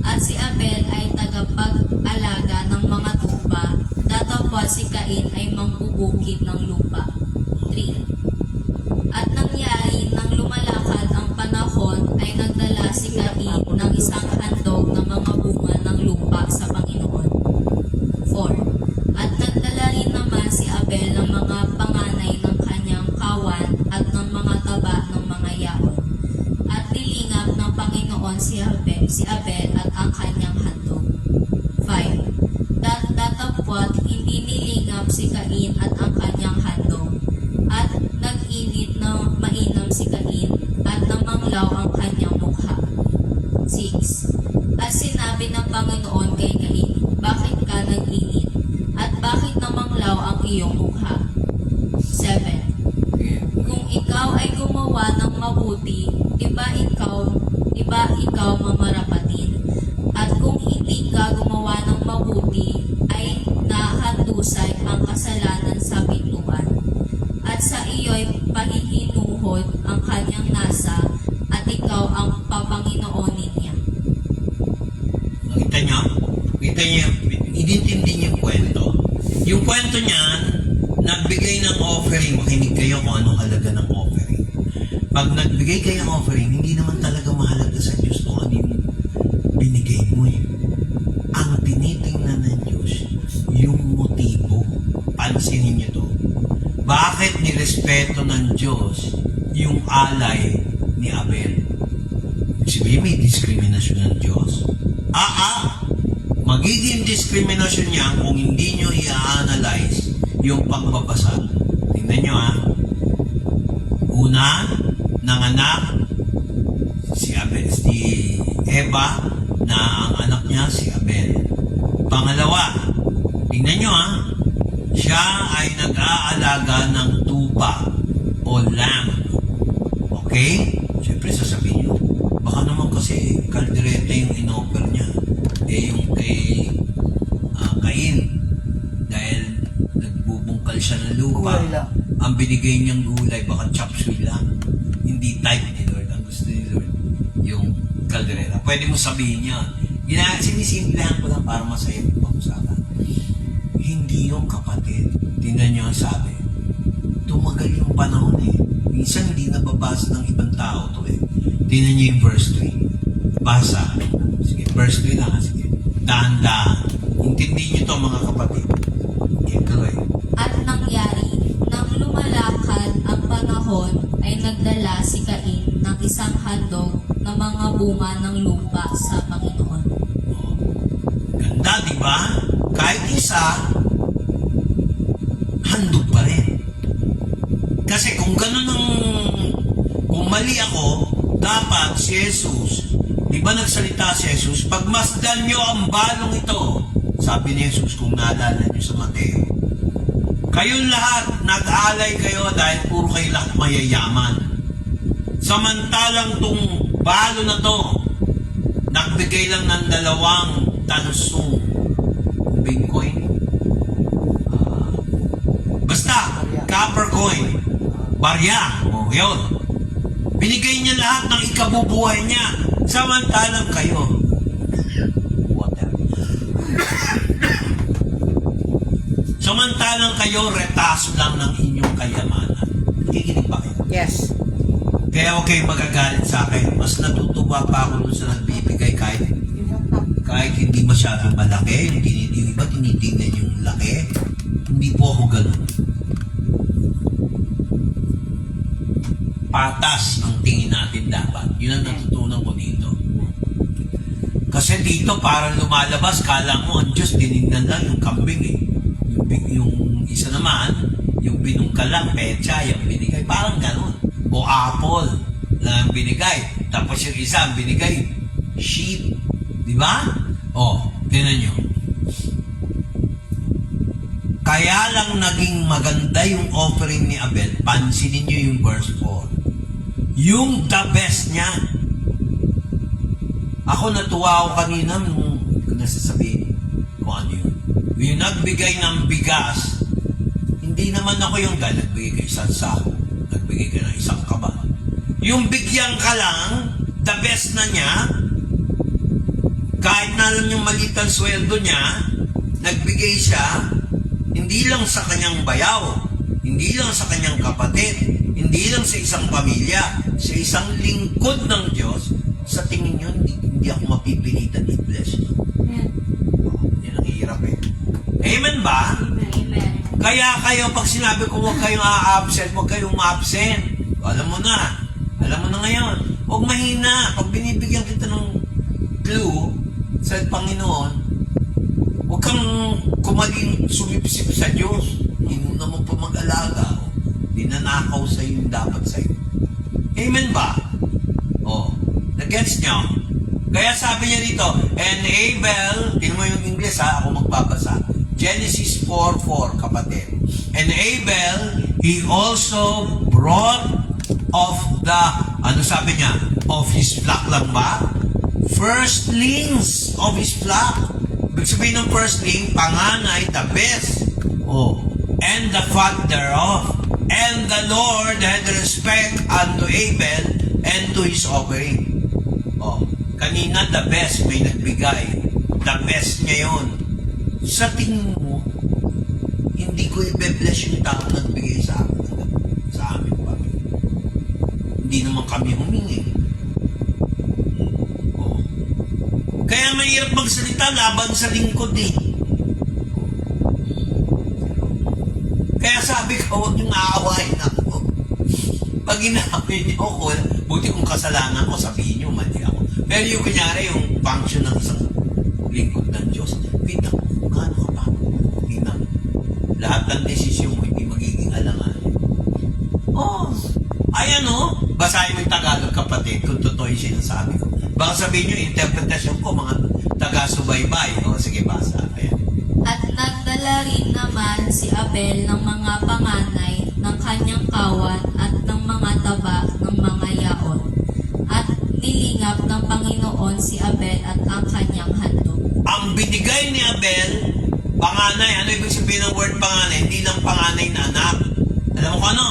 At si Abel ay tagapag-alaga ng mga tupa, datapwa si Cain ay mangbubukid ng lupa. 3. At nangyari nang lumalakad ang panahon ay nagdala si Cain ng isang handog ng mga bunga ng lupa sa Panginoon. 4. At nagdala rin naman si Abel ng mga panganay ng kanyang kawan at ng mga taba ng mga yaon. At nilingap ng Panginoon si Abel at ang kanyang handog. 5. Datapwat hindi nilingap si Cain at ang kanyang handog. At nag-init na mainam si Cain at namanglaw ang kanyang mukha. 6. At sinabi ng Panginoon kay Cain, bakit ka nag-init? At bakit namanglaw ang iyong mukha? 7. Kung ikaw ay gumawa ng mabuti, di ba ikaw mamarapatin? At kung hindi ka gumawa ng mabuti, ay nahandusay ang kasalanan sa pintuan. At sa iyo'y pahihinuhod ang kanyang nasa, at ikaw ang papanginoonin niya. Kita niyo, idintindi niyo yung kwento. Yung kwento niyan, nagbigay ng offering, makinig kayo kung anong halaga ng offering. Pag nagbigay kayo ng offering, hindi naman talaga mahalaga sa Diyos kung ano yung binigay mo eh. Ang tinitingnan ng Diyos, yung motibo. Pansinin niyo to. Bakit nirespeto ng Diyos yung alay ni Abel? Sabihin, may diskriminasyon ng Diyos? Magiging diskriminasyon niya kung hindi nyo i-analyze yung pagbabasal. Tingnan nyo Una, nanganak si Eva na ang anak niya si Abel. Pangalawa, tingnan nyo siya ay nag-aalaga ng tupa o lamb. Okay? Okay? Siyempre, sasabihin nyo, baka naman kasi kaldereta yung inoffer niya. Yung kay Cain, dahil nagbubungkal siya ng lupa, Gulay lang. ang binigay niyang gulay, baka chop suey lang. Hindi type ni Lord. Ang gusto ni Lord, yung kaldereta. Pwede mo sabihin yan. Sinisimplihan ko lang para masaya yung pag-usapan. Hindi yung kapatid. Tingnan niyo ang sabi. Tumagal yung panahon eh. Minsan hindi nababasa ng ibang tao to eh. Tingnan niyo yung verse 3. Basa. Sige, verse 3 na. Sige. Dahan-dahan. Intindihin niyo to mga kapatid. Ituloy. At nangyari, nang lumalakad ang panahon, ay nagdala si Cain ng isang handog na mga bunga ng lupa sa Panginoon. Ganda, di ba? Kahit isa, handog pa rin. Kasi kung ganun ang, kung mali ako, dapat si Jesus, di ba nagsalita si Jesus, pagmasdan nyo ang balong ito, sabi ni Jesus kung naalala nyo sa Mateo, kayong lahat, nag-alay kayo dahil puro kayo lahat mayayaman. Samantalang tong balo na to, nagbigay lang ng 2 tansong Bitcoin. Basta, copper coin. Barya. O, yun. Binigay niya lahat ng ikabubuhay niya. Samantalang kayo. Water. Samantalang kayo, retaso lang ng inyong kayamanan. Kikinig ba kayo? Yes. Kaya huwag kayong magagalit sa akin. Mas natutuwa pa ako dun sa nagbibigay kahit hindi masyadong malaki. Yung iba tinitingnan yung laki. Hindi po ako ganun. Patas ang tingin natin dapat. Yun ang natutunan ko dito. Kasi dito parang lumalabas, kala mo ang Diyos dinignan lang yung kambing eh. Yung isa naman, yung binungkal lang, pecha, yung binigay. Parang ganun. O apple lang binigay. Tapos yung isa binigay, sheep. Di ba? O, tinan nyo. Kaya lang naging maganda yung offering ni Abel. Pansinin nyo yung verse 4. Yung the best niya. Ako natuwa ako kanina nung nasasabihin kung ano yun. Yung nagbigay ng bigas, hindi naman ako yung nagbigay ka isang sako. Nagbigay ka ng isang kaban. Yung bigyan ka lang, the best na niya, kahit na alam yung maliit ang sweldo niya, nagbigay siya, hindi lang sa kanyang bayaw, hindi lang sa kanyang kapatid, hindi lang sa isang pamilya, sa isang lingkod ng Diyos. Sa tingin nyo, hindi ako mapipilitan i-bless nyo. Yan ang hirap eh. Amen ba? Amen. Kaya kayo, pag sinabi ko huwag kayong a-absent, huwag kayong ma-absent. Alam mo na. Alam mo na ngayon. Huwag mahina. Pag binibigyan kita ng clue sa Panginoon, huwag kang kumaling sumipsip sa Diyos. Inuna mo pa mag-alaga. Dinanakaw sa iyo yung dapat sa iyo. Amen ba? Oh, nag-gets nyo? Kaya sabi niya dito, and Abel, tingnan mo yung English ha, ako magbabasa. Genesis 4:4, kapatid. And Abel, he also brought of the, ano sabi niya? Of his flock lang ba? Firstlings of his flock. Ibig sabihin ng firstling, panganay, the best. Oh, and the fat thereof. And the Lord had respect unto Abel and to his offering. Oh, kanina the best may nagbigay. The best niya yun. Sa tingin mo, hindi ko i-bless yung tao nagbigay sa amin. Sa amin pa. Hindi naman kami humingi. Oh. Kaya mahirap magsalita laban sa lingkod eh. Kaya sabi ko, huwag niyong aawain ako. Pag inaaway niyo ako, buti kung kasalanan ko, sabihin niyo, mali ako. Pero yung kunyari, yung function ng isang lingkod ng Diyos, pinang kung gaano ka pa. Pinang lahat ng desisyon mo, hindi magiging alangan. Oh, ayan o. Basahin mo yung Tagalog, kapatid, kung totoo yung sinasabi ko. Baka sabihin niyo, interpretasyon ko, mga taga-subaybay. O, sige, basa. Ayan. At nagdala rin naman si Abel ng mga panganay ng kanyang kawan at ng mga taba ng mga yaon. At nilingap ng Panginoon si Abel at ang kanyang handog. Ang binigay ni Abel, panganay. Ano ibig sabihin ng word panganay? Hindi lang panganay na anak. Alam mo kung ano?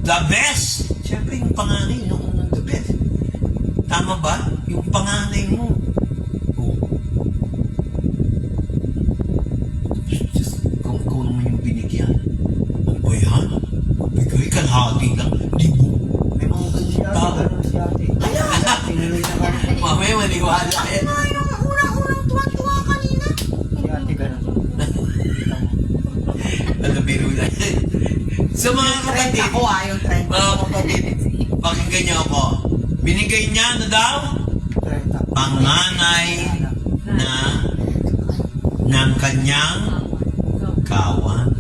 The best. Siyempre yung panganay, no? The best. Tama ba? Yung panganay mo. Oh. Just, kung ikaw naman yung binigyan. Ano ba yan? Bigay kalahati lang. Di mo. May mga ganyan tao. Si ate. Tinuloy na kami. Mamaya maniwala eh. Yung unang-unang tuwa-tuwa kanina. Si ate ganun. Ano, biro lang. Sa mga kapatid, Ako yung trend. mga kapatid, pakinggan niyo ako. Binigay niya, ano daw? 30. Panganay na ng kanyang kawan.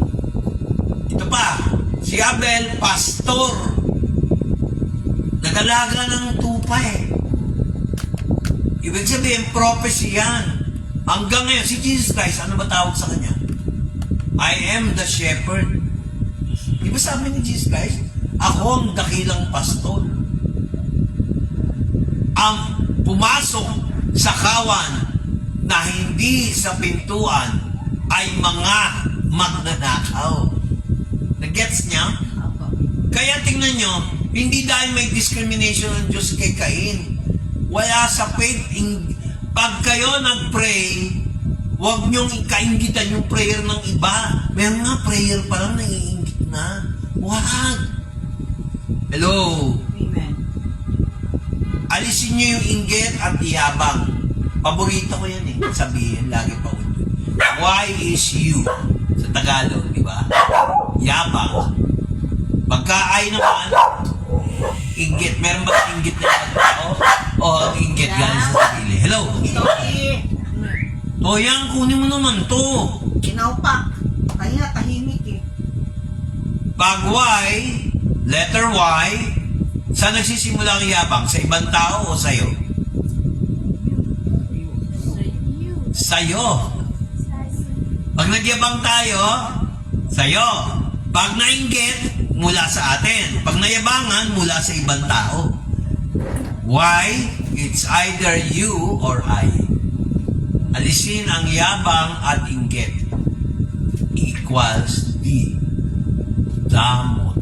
Ito pa, si Abel, pastor. Nagalaga ng tupa eh. Ibig sabihin, prophecy yan. Hanggang ngayon, si Jesus Christ, ano ba tawag sa kanya? I am the shepherd. Di ba sabi ni Jesus Christ, ako ang dakilang pastor. Ang pumasok sa kawan na hindi sa pintuan ay mga magnanakaw. Nag-gets niya? Kaya tingnan nyo, hindi dahil may discrimination ng Diyos kay Cain. Wala sa faith. Pag kayo nag-pray, huwag nyong ikaingitan yung prayer ng iba. Meron nga prayer pa lang naiingit na. Huwag. Hello? Amen. Alisin nyo yung inggit at iyabang. Paborito ko yan eh. Sabihin, lagi pa ulit. Why is you? Sa Tagalog, di ba? Yabang. Pagkaay naman, inggit. Meron ba inggit na ibang tao? O inggit galing sa sarili? Hello? O yan, kunin mo naman to. Kinaupak. Kaya tahimik eh. Pag Y, letter Y, saan nagsisimula ang yabang? Sa ibang tao o sa'yo? Sa'yo. Pag nagyabang tayo, sa'yo. Pag nainggit, mula sa atin. Pag nayabangan, mula sa ibang tao. Why? It's either you or I. Alisin ang yabang at inggit. Equals D. Damot.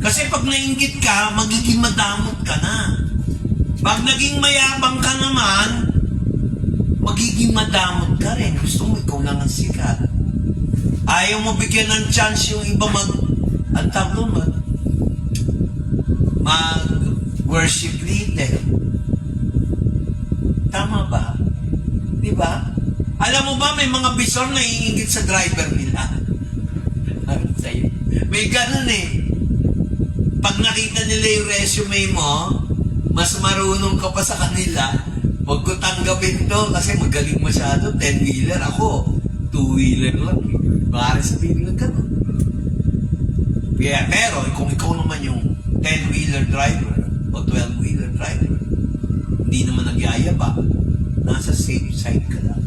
Kasi pag nainggit ka, magiging madamot ka na. Pag naging mayabang ka naman, magiging madamot ka rin. Gusto mo ikaw lang ang sikat. Ayaw mo bigyan ng chance yung iba mag-worship leader. Tama ba? Di ba? Alam mo ba, may mga bisor na iingit sa driver nila. May ganun eh. Pag nakita nila yung resume mo, mas marunong ka pa sa kanila, huwag ko tanggapin to kasi magaling masyado, 10-wheeler ako, 2-wheeler lang. Baka rin sabihin lang ganun. Yeah, pero kung ikaw naman yung 10-wheeler driver o 12-wheeler driver, hindi naman nagyayaba, nasa safe side ka lang.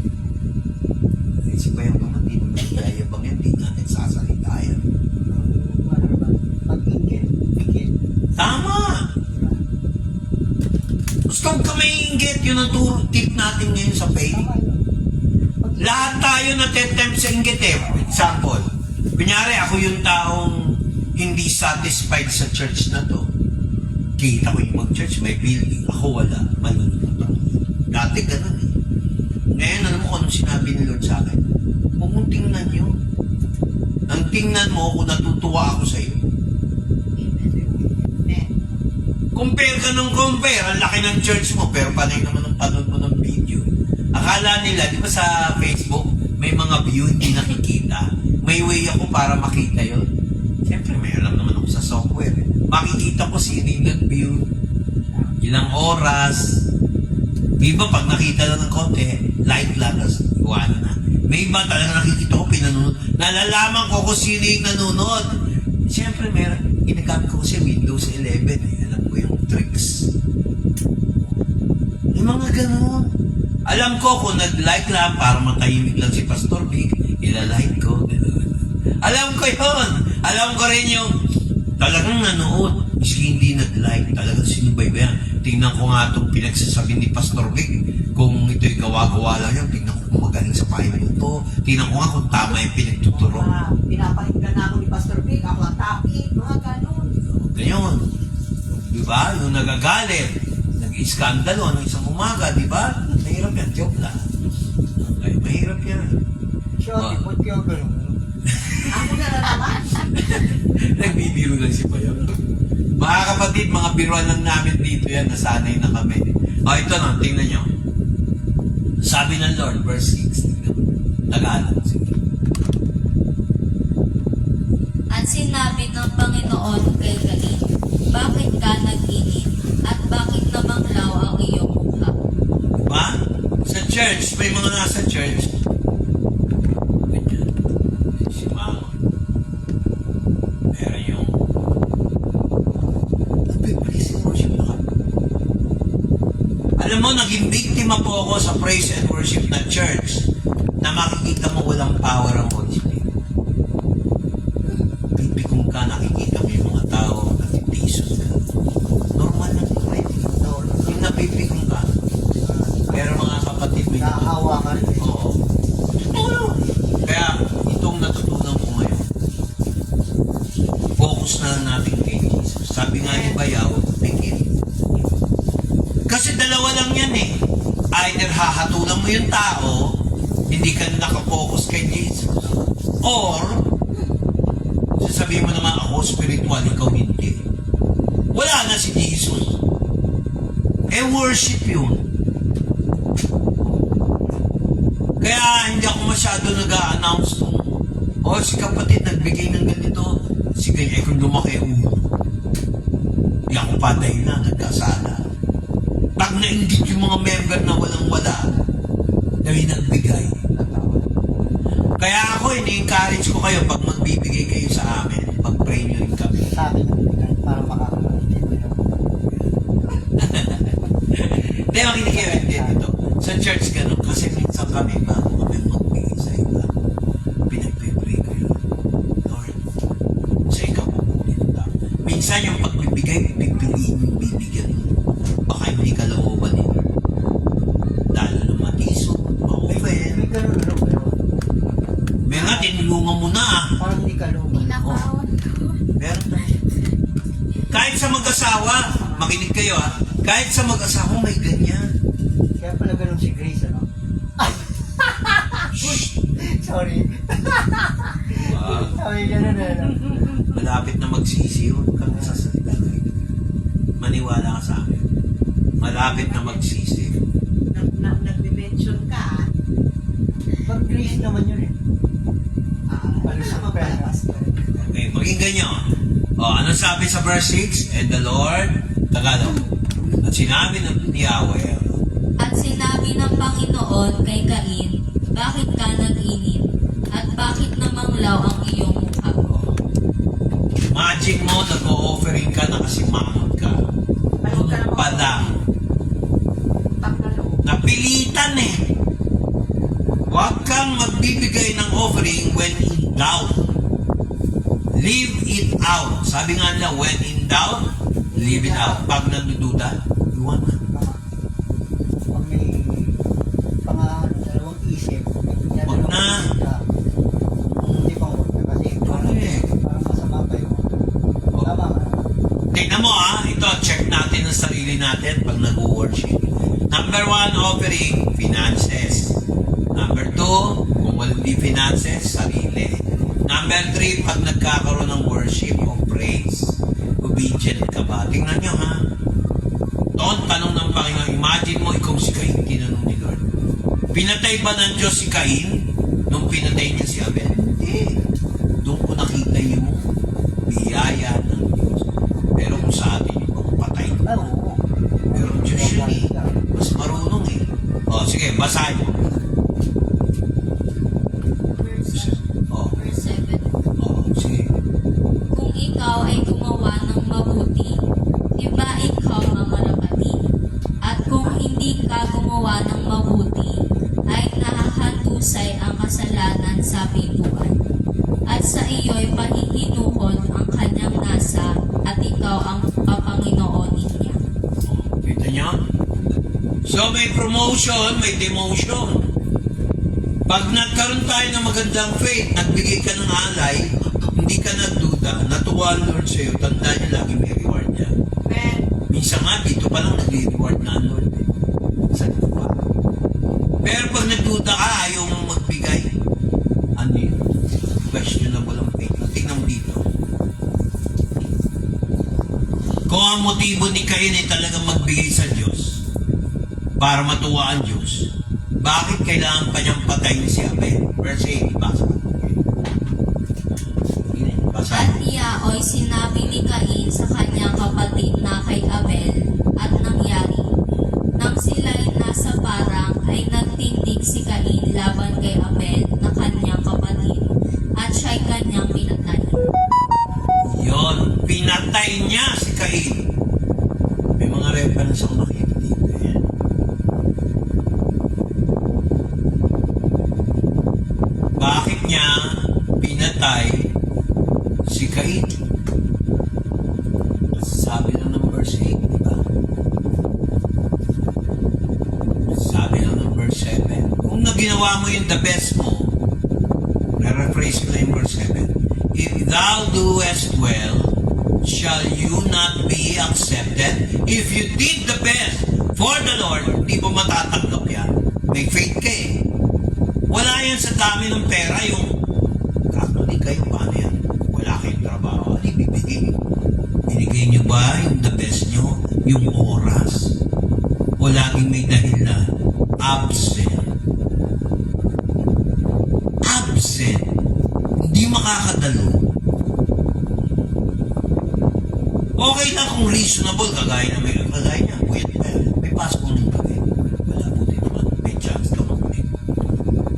Isip ba yung mga hindi naman nagyayabang yan, hindi natin sasalita yan. Pag-inggit. Tama! Gusto ka may inggit, yun ang tip natin ngayon sa faith. Lahat tayo natetempt sa inggit eh. Example, kunyari ako yung taong hindi satisfied sa church na to. Kita ko yung mag-church, may building. Ako wala. Malulunod ako. Dati ganun eh. Ngayon, alam mo kung anong sinabi ni Lord sa akin? Huwag mong tingnan yun. Ang tingnan mo kung natutuwa ako sa iyo. Compare ka ng compare. Ang laki ng church mo, pero panay naman ang panood mo ng video. Akala nila, di ba sa Facebook, may mga view hindi nakikita. May way ako para makita yon. Siyempre, may alam naman ako sa software. Makikita ko sino yung nag-view, ilang oras. May iba, pag nakita lang ng konti, like lang, tapos iwanan na. May iba talaga nakikita ko, pinanood. Nalalaman ko kung sino yung nanonood. Siyempre, ginagamit ko kasi Windows 11. Alam ko yung tricks. Yung mga ganun. Alam ko kung nag-like lang para matahimik lang si Pastor Vic, ilalike ko. Alam ko yun. Alam ko rin yung talagang nanood, miski hindi nag-like, talagang sinubaybayan. Tingnan ko nga itong pinagsasabi ni Pastor Vic, kung ito'y gawa-gawa lang yan, tingnan ko kung magaling sa payo ito. Tingnan ko nga kung tama yung pinagtuturo. Pinapakinggan na ako ni Pastor Vic, ako ang topic, mga ganun. Ganyan. Di ba? Yung nagagalit, nag-iskandalo ng isang umaga, di ba? Mahirap yan. Joke lang. Okay, mahirap yan. Siya, ipot kayo ganun. Ako na naman. Nagbibiro lang si Bayo. Mga kapatid, mga biruan lang namin dito yan. Nasanay na kami. O, ito na. Tingnan nyo. Sabi ng Lord, verse 6. Tingnan mo. Tagalog. Sige. At sinabi ng Panginoon kay Cain, bakit ka nag-init? At bakit namanglaw ang iyong mukha? Diba? Sa church, may mga nasa church. Ganyan. Si Mama. Meron yung praise and worship na kami. Alam mo, naging biktima po ako sa praise and worship na church na makikita mo walang power ang Holy Spirit. Pipikong ka, nakikita mo yung mga tao, natitisos ka. Normal lang po eh. Yung napipikong ka. Pero mga kapatid, may Nakahawa ka rin. Oo. Oo. Kaya, itong natutunan ko ngayon, focus na lang natin kay Jesus. Sabi nga ni Bayaw, pikit. Kasi dalawa lang yan eh. Either hahatulan mo yung tao, hindi ka nakapokus kay Jesus. Or, sasabihin mo naman ako spiritual, ikaw hindi. Wala na si Jesus. Eh, worship yun. Kaya hindi ako masyado nag-a-announce nung, si kapatid nagbigay ng ganito, si ganyan, kung lumaki ulo. Hindi ako patay na, nagkasala. Pag nainggit yung mga member na walang-wala, dahil nagbigay. Kaya ako, ini-encourage ko kayo, pag magbibigay kayo sa amin, pag-pray nyo rin kami. Sa akin, para makakalitin ko yun. Hindi, makinig kayo, hindi dito. Sa church ganun, kasi minsan kami, bago kami magbigay sa iba, pinagpipray ko yun. Lord, sa ikaw pupunin ta. Minsan yung pagbibigay, pipiliin yung bibigyan mo. Baka hindi ka looban eh. Lalo na matiso. Okay ba yan? May ganun, ano, pero May nga, tinulungan mo na ah. parang hindi ka luman. Pinakawan ko. Meron tayo. Kahit sa mag-asawa, makinig kayo ah. Kahit sa mag-asawa, may ganyan. Kaya pala ganun si Grace, ano? Sorry. Sabi ganun, ano? Malapit na magsisi yun. Kami sasalita na rin. Maniwala ka sa akin. Malapit na magsisi. Nag-mention ka, Pag Grace naman yun eh. ano naman pala, Pastor? Okay, pakinggan nyo. Ano sabi sa verse 6? And the Lord, Tagalog. At sinabi ni Yahweh, At sinabi ng Panginoon kay Cain, bakit ka nag-init? At bakit namanglaw ang iyong mukha? imagine mo, nag-o-offering ka, nakasimangot ka. Manood ka na po. Padang. Napilitan eh. Huwag kang magbibigay ng offering when in doubt. Leave it out. Sabi nga nila, when in doubt, leave it out. Pag nagdududa, iwan na. Pag may dalawang isip, Wag na. Hindi pa huwag na kasi Correct. parang masama pa yun. Tama ka. Tingnan mo ito, check natin ang sarili natin pag nag-worship. Number 1, offering, finances. Number 2, kung walang di finances, sarili. Number 3, pag nagkakaroon ng worship o praise, obedient ka ba? Tingnan nyo Doon, tanong ng Panginoon, imagine mo ikaw si Cain, tinanong ni Lord. Pinatay ba ng Diyos si Cain nung pinatay niya si Abel? Hindi. Doon ko nakita yung biyaya ng Diyos. Pero kung sa atin, yung patay ko. Ah, oo. Pero Diyos yun eh. Mas marunong eh. Sige, basahin mo. Verse 7. Sige. Kung ikaw ay gumawa ng mabuti, di ba ikaw mamarapati? At kung hindi ka gumawa ng mabuti, ay nahahandusay ang kasalanan sa bibuan. At sa iyo'y pahihinuhon So may promotion, may demotion. Pag nagkaroon tayo ng magandang faith, nagbigay ka ng alay, hindi ka nagduda, natuwa ang Lord sa'yo, tandaan niya lagi may reward niya. Amen. Minsan nga, dito pa lang nag-reward na ang Lord. Sa lupa. Pero pag nagduda ka, ayaw mong magbigay, ano yun? Questionable ang faith. Tingnan mo dito. Kung ang motibo ni Cain ay talagang magbigay sa Diyos para matuwa ang Diyos, bakit kailangan pa niyang patayin si Abel? Verse 8, basa. Basa. At iyaoy sinabi ni Cain sa kanyang kapatid na kay Abel at nangyari. Nang sila'y nasa parang ay nagtindig si Cain laban kay Abel na kanyang kapatid at siya'y kanyang pinatay. Yon, pinatay niya si Cain. May mga reference ako nakita dito. Yan. Bakit niya pinatay si Cain? Sabi lang ng verse 8, di ba? Sabi lang ng verse 7. Kung naginawa mo yung the best mo, rephrase ko na yung verse 7. If thou doest well, shall you not be accepted? If you did the best for the Lord, di mo matatanggap yan. May faith ka eh. Wala yan sa dami ng pera, yung Catholic kayo, paano yan? Wala kayong trabaho, ano ibibigay? Binigay nyo ba yung the best nyo? Yung oras? O laging may dahilan? Absent. Absent. Hindi makakadalo. Okay lang kung reasonable, kagaya niya, may pasok ng bagay. Wala buti naman, may chance ka makulit.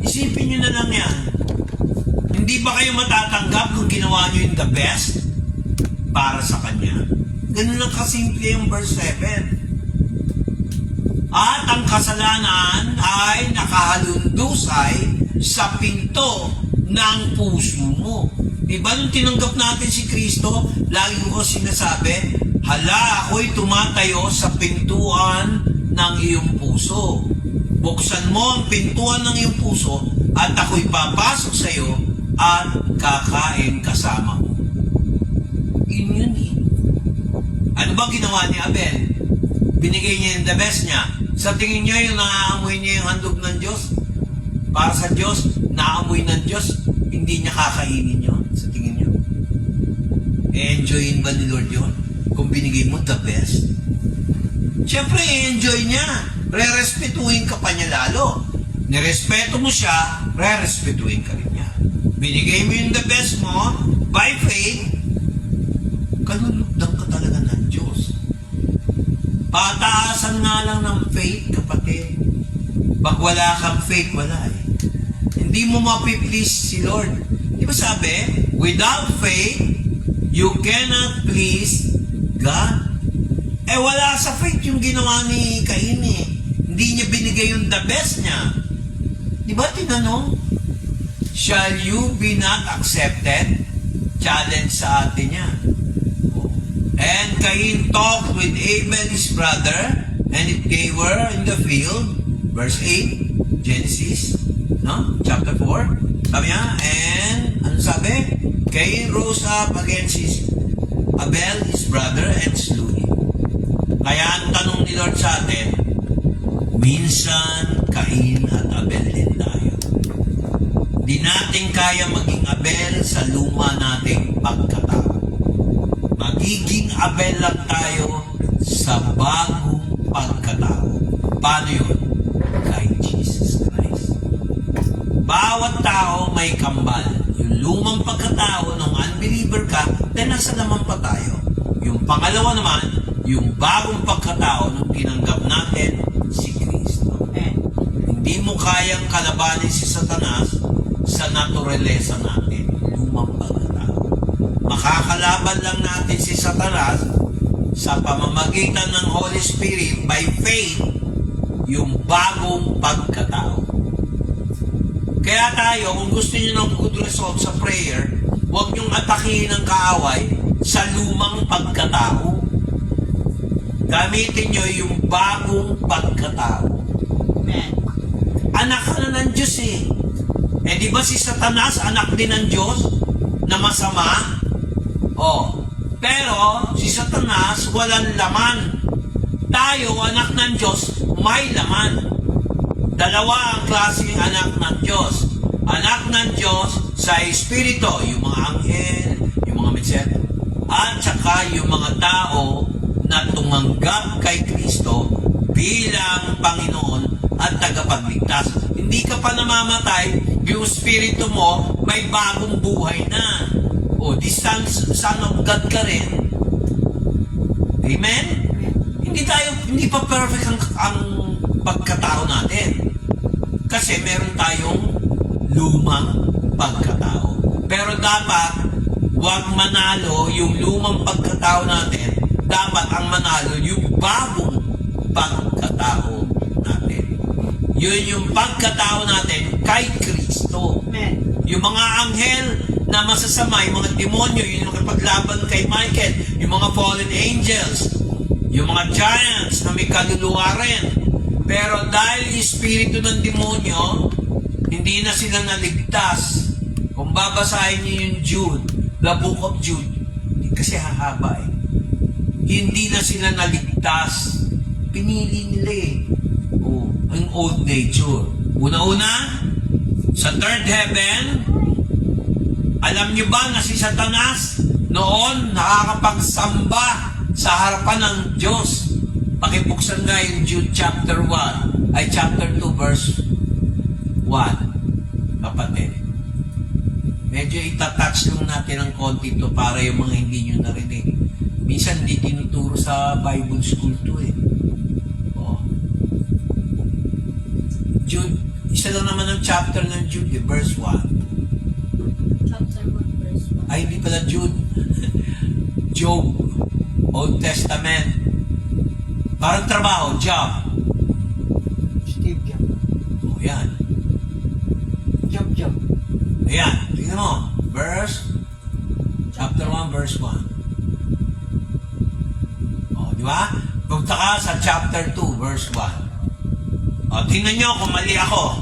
Isipin nyo na lang yan. Hindi ba kayo matatanggap kung ginawa nyo yung the best para sa Kanya? Ganun lang kasimple yung verse 7. At ang kasalanan ay nakahalundusay sa pinto ng puso mo. Diba nung tinanggap natin si Kristo, lagi ko sinasabi, hala, ako'y tumatayo sa pintuan ng iyong puso. Buksan mo ang pintuan ng iyong puso at ako'y papasok sa iyo at kakain kasama mo. Yun eh. Ano ba ginawa ni Abel? Binigay niya yung the best niya. Sa tingin niya yung naaamoy niya yung handog ng Diyos, para sa Diyos, naamoy ng Diyos, hindi niya kakainin yun. Sa tingin niyo. E-enjoyin ba ni Lord yun? Kung binigay mo the best? Siyempre, e-enjoy niya. Re-respetuhin ka pa niya lalo. Nirespeto mo siya, re-respetuhin ka rin niya. Binigay mo yung the best mo, by faith, kalulugdang ka talaga ng Diyos. Pataasan nga lang ng faith, kapatid. Pag wala kang faith, wala eh. Hindi mo mapiplease si Lord. Di ba sabi, without faith, you cannot please God. Eh wala sa faith yung ginawa ni Cain eh. Hindi niya binigay yung the best niya. Di ba tinanong? Shall you be not accepted? Challenge sa atin yan. And Cain talked with Abel his brother, and they were in the field. Verse 8, Genesis, no? Chapter 4. Sabi niya, and, ano sabi? Cain rose up against Abel, his brother, and slew him. Kaya ang tanong ni Lord sa atin, minsan Cain at Abel din tayo. Di natin kaya maging Abel sa luma nating pagkatao. Magiging Abel lang tayo sa bagong pagkatao. Paano yun? Kay Jesus Christ. Bawat tao may kambal. Yung lumang pagkatao ng unbeliever ka, then nasa naman pa tayo. Yung pangalawa naman, yung bagong pagkatao nung tinanggap natin si Kristo. Hindi mo kayang kalabanin si Satanas sa naturalesa natin, lumang pagkatao. Makakalaban lang natin si Satanas sa pamamagitan ng Holy Spirit by faith, yung bagong pagkatao. Kaya tayo, kung gusto niyo ng good result sa prayer, huwag niyong atakihin ang kaaway sa lumang pagkatao. Gamitin niyo yung bagong pagkatao. Amen. Anak ka na ng Diyos eh. Eh di ba si Satanas, anak din ng Diyos na masama? Oh. Pero si Satanas, walang laman. Tayo, anak ng Diyos, may laman. Dalawa ang klaseng anak ng Diyos. Anak ng Diyos sa Espiritu, yung mga anghel, yung mga mitser, at saka yung mga tao na tumanggap kay Kristo bilang Panginoon at tagapagligtas. Hindi ka pa namamatay, yung Espiritu mo may bagong buhay na. O, di son of God ka rin. Amen? Hindi pa perfect ang pagkatao natin. Kasi meron tayong lumang pagkatao. Pero dapat, huwag manalo yung lumang pagkatao natin. Dapat ang manalo yung bagong pagkatao natin. Yun yung pagkatao natin kay Kristo. Amen. Yung mga anghel na masasama, yung mga demonyo, yung nakipaglaban kay Michael, yung mga fallen angels, yung mga giants na may kaluluwa rin. Pero dahil espiritu ng demonyo, hindi na sila naligtas. Kung babasahin niyo yung Jude, the book of Jude, kasi hahaba eh. Hindi na sila naligtas. Pinili nila eh. Oh, ang old nature. Una-una, sa third heaven, alam niyo ba na si Satanas noon nakakapagsamba sa harapan ng Diyos? Pakibuksan nga yung Jude chapter 1, ay chapter 2 verse 1. Kapatid. Medyo itatouch lang natin ng konti to para yung mga hindi nyo narinig. Minsan hindi tinuturo sa Bible school to eh. Oh. Jude, isa lang naman ang chapter ng Jude, verse 1. Chapter 1, verse 1. Ay, hindi pala Jude. Job. Old Testament. Parang trabaho, job. Steve Job. O, yan. Job. Ayan, tingnan mo. Chapter 1, verse 1. O, di ba? Punta ka sa chapter 2, verse 1. O, tingnan nyo kung mali ako.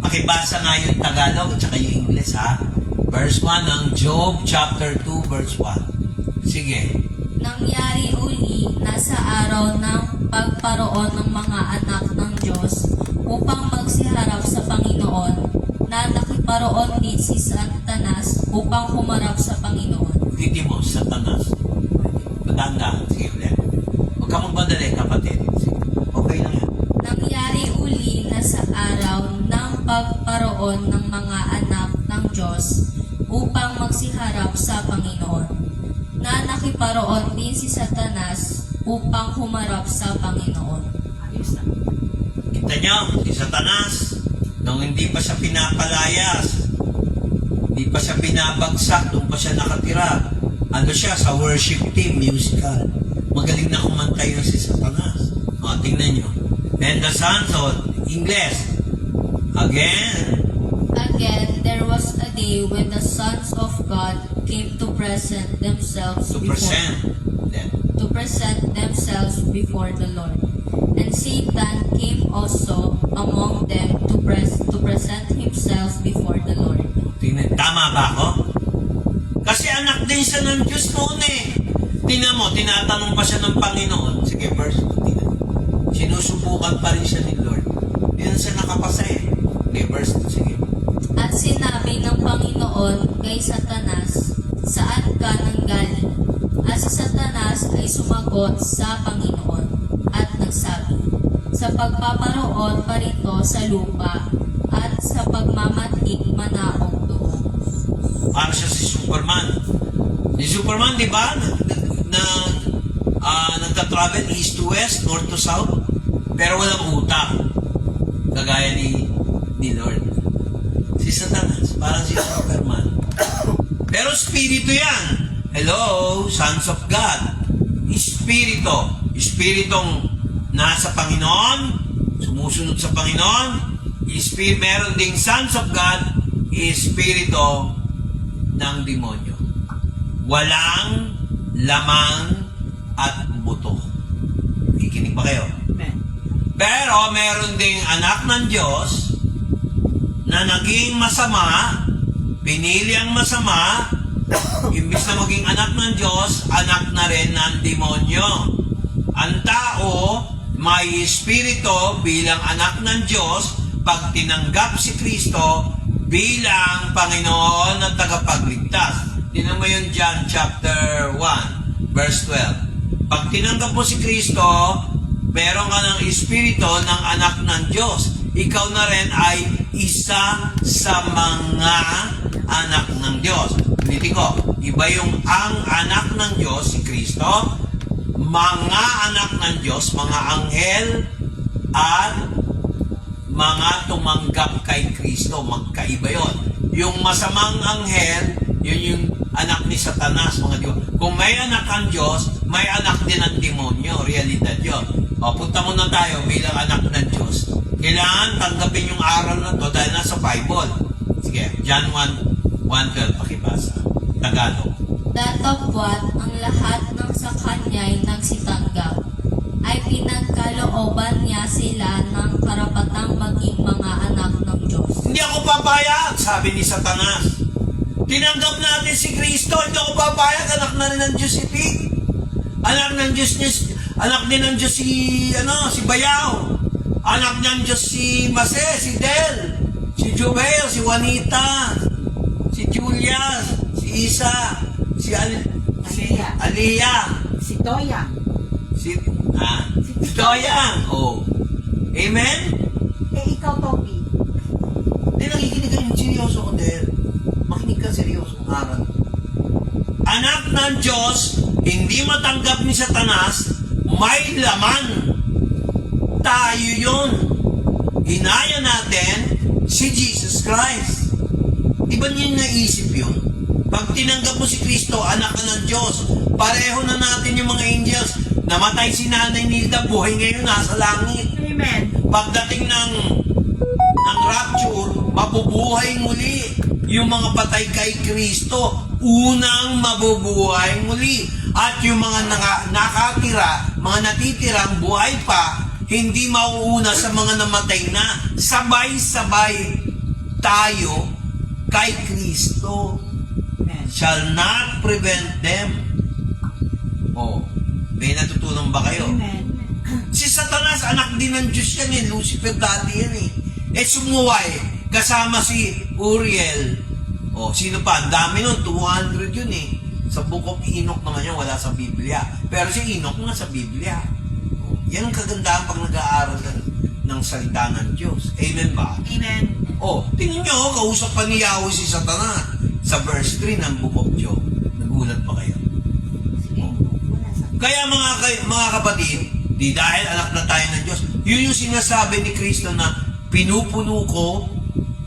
Pakibasa nga yung Tagalog at saka yung English, ha? Verse 1 ng Job, chapter 2, verse 1. Sige. Nangyari uli na sa araw ng pagparoon ng mga anak ng Diyos upang magsiharap sa Panginoon, na nakiparoon din si Satanas upang humarap sa Panginoon. Ulitin mo, Satanas. Madanda. Sige, ulit. Huwag ka magmadali, kapatid. Sige. Okay lang yan. Nangyari uli na sa araw ng pagparoon ng mga anak ng Diyos upang magsiharap sa Panginoon, na nakiparoon din si Satanas upang humarap sa Panginoon. Ayos na. Kita nyo, si Satanas, nung hindi pa siya pinapalayas, hindi pa siya pinabagsak, nung pa siya nakatira, ano siya, sa worship team, musical. Magaling na kumanta yun si Satanas. O, tingnan nyo. And the sons of English, again, There was a day when the sons of God came to present themselves to present them. before the Lord. And Satan came also among them to present himself before the Lord. Tingnan, tama ba ako? Kasi anak din siya ng Diyos noon eh. Tingnan mo, tinatanong pa siya ng Panginoon. Sige, verse 2, tingnan. Sinusubukan pa rin siya ni Lord. Yan siya nakapasa eh. Okay, verse 2, sige. At sinabi ng Panginoon kay Satanas, saan ka nanggaling? At si Satanas ay sumagot sa Panginoon at nagsabi, sa pagpaparoon pa rito sa lupa at sa pagmamatik manaog doon. Para siya si Superman. Si Superman, di ba? Nagka-travel east to west, north to south, pero walang utak. Kagaya ni Lord. Si Satanas, parang si Superman. Pero spirito yan. Hello, sons of God. Espiritu. Espiritong nasa Panginoon, sumusunod sa Panginoon. Meron ding sons of God, espiritu ng demonyo. Walang lamang at buto. Ikinig ba Pero meron ding anak ng Diyos na naging masama, pinili ang masama, imbis na maging anak ng Diyos, anak na rin ng demonyo. Ang tao, may espiritu bilang anak ng Diyos pag tinanggap si Kristo bilang Panginoon at tagapagligtas. Tingnan mo yun John chapter 1, verse 12. Pag tinanggap mo si Kristo, meron ka ng espiritu ng anak ng Diyos. Ikaw na rin ay isa sa mga anak ng Diyos. Ulitin ko, iba yung ang anak ng Diyos, si Kristo, mga anak ng Diyos, mga anghel, at mga tumanggap kay Kristo. Magkaiba yon. Yung masamang anghel, yun yung anak ni Satanas, mga Diyos. Kung may anak ang Diyos, may anak din ang demonyo. Realidad yun. O, punta muna tayo bilang anak ng Diyos. Kailangan tanggapin yung aral na to dahil nasa Bible. Sige, John 1:12, pakibasa. Tagalog. Datapwat ang lahat ng sa kanya'y nagsitanggap, ay pinagkalooban niya sila ng karapatang maging mga anak ng Diyos. Hindi ako papayag, sabi ni Satanas. Tinanggap natin si Kristo, hindi ako papayag, anak na rin ng Diyos si Pig. Anak ng Diyos niya, anak din ng Diyos si Bayaw. Anak ng Diyos si Mase, si Del, si Jubel, si Juanita, si Julia, si Isa, si Aliyah, Si Toya. si Doyang. Oh. Amen? Ikaw, Toby. Hindi nakikinig ka yung seryoso ko, Del. Makinig ka seryoso ng aral. Anak ng Diyos, hindi matanggap ni Satanas, may laman. Tayo yun. Hinaya natin si Jesus Christ. Di ba niya naisip yun? Pag tinanggap mo si Kristo, anak ka ng Diyos. Pareho na natin yung mga angels. Namatay si Nanay Nilda, buhay ngayon, nasa langit. Amen. Pagdating ng rapture, mabubuhay muli yung mga patay kay Kristo. Unang mabubuhay muli. At yung mga nakatira, mga natitirang buhay pa, hindi mauuna sa mga namatay na. Sabay-sabay tayo kay Kristo. Shall not prevent them. Oh, may natutunan ba kayo? Amen. Si Satanas, anak din ng Diyos yan eh. Lucifer dati yan eh. Sumuway, kasama si Uriel. Oh, sino pa? Ang dami nun, 200 yun eh. Sa Book of Enoch naman yan, wala sa Biblia. Pero si Enoch nga sa Biblia. Oh, yan ang kagandahan pag nag-aaral ng salita ng Diyos. Amen ba? Amen. Oh, tingnan nyo, kausap pa ni Yahweh si Satanas sa verse 3 ng Book of Job. Nagulat pa kayo? Oh. Kaya mga kapatid, di dahil anak na tayo ng Diyos, yun yung sinasabi ni Kristo na pinupuno ko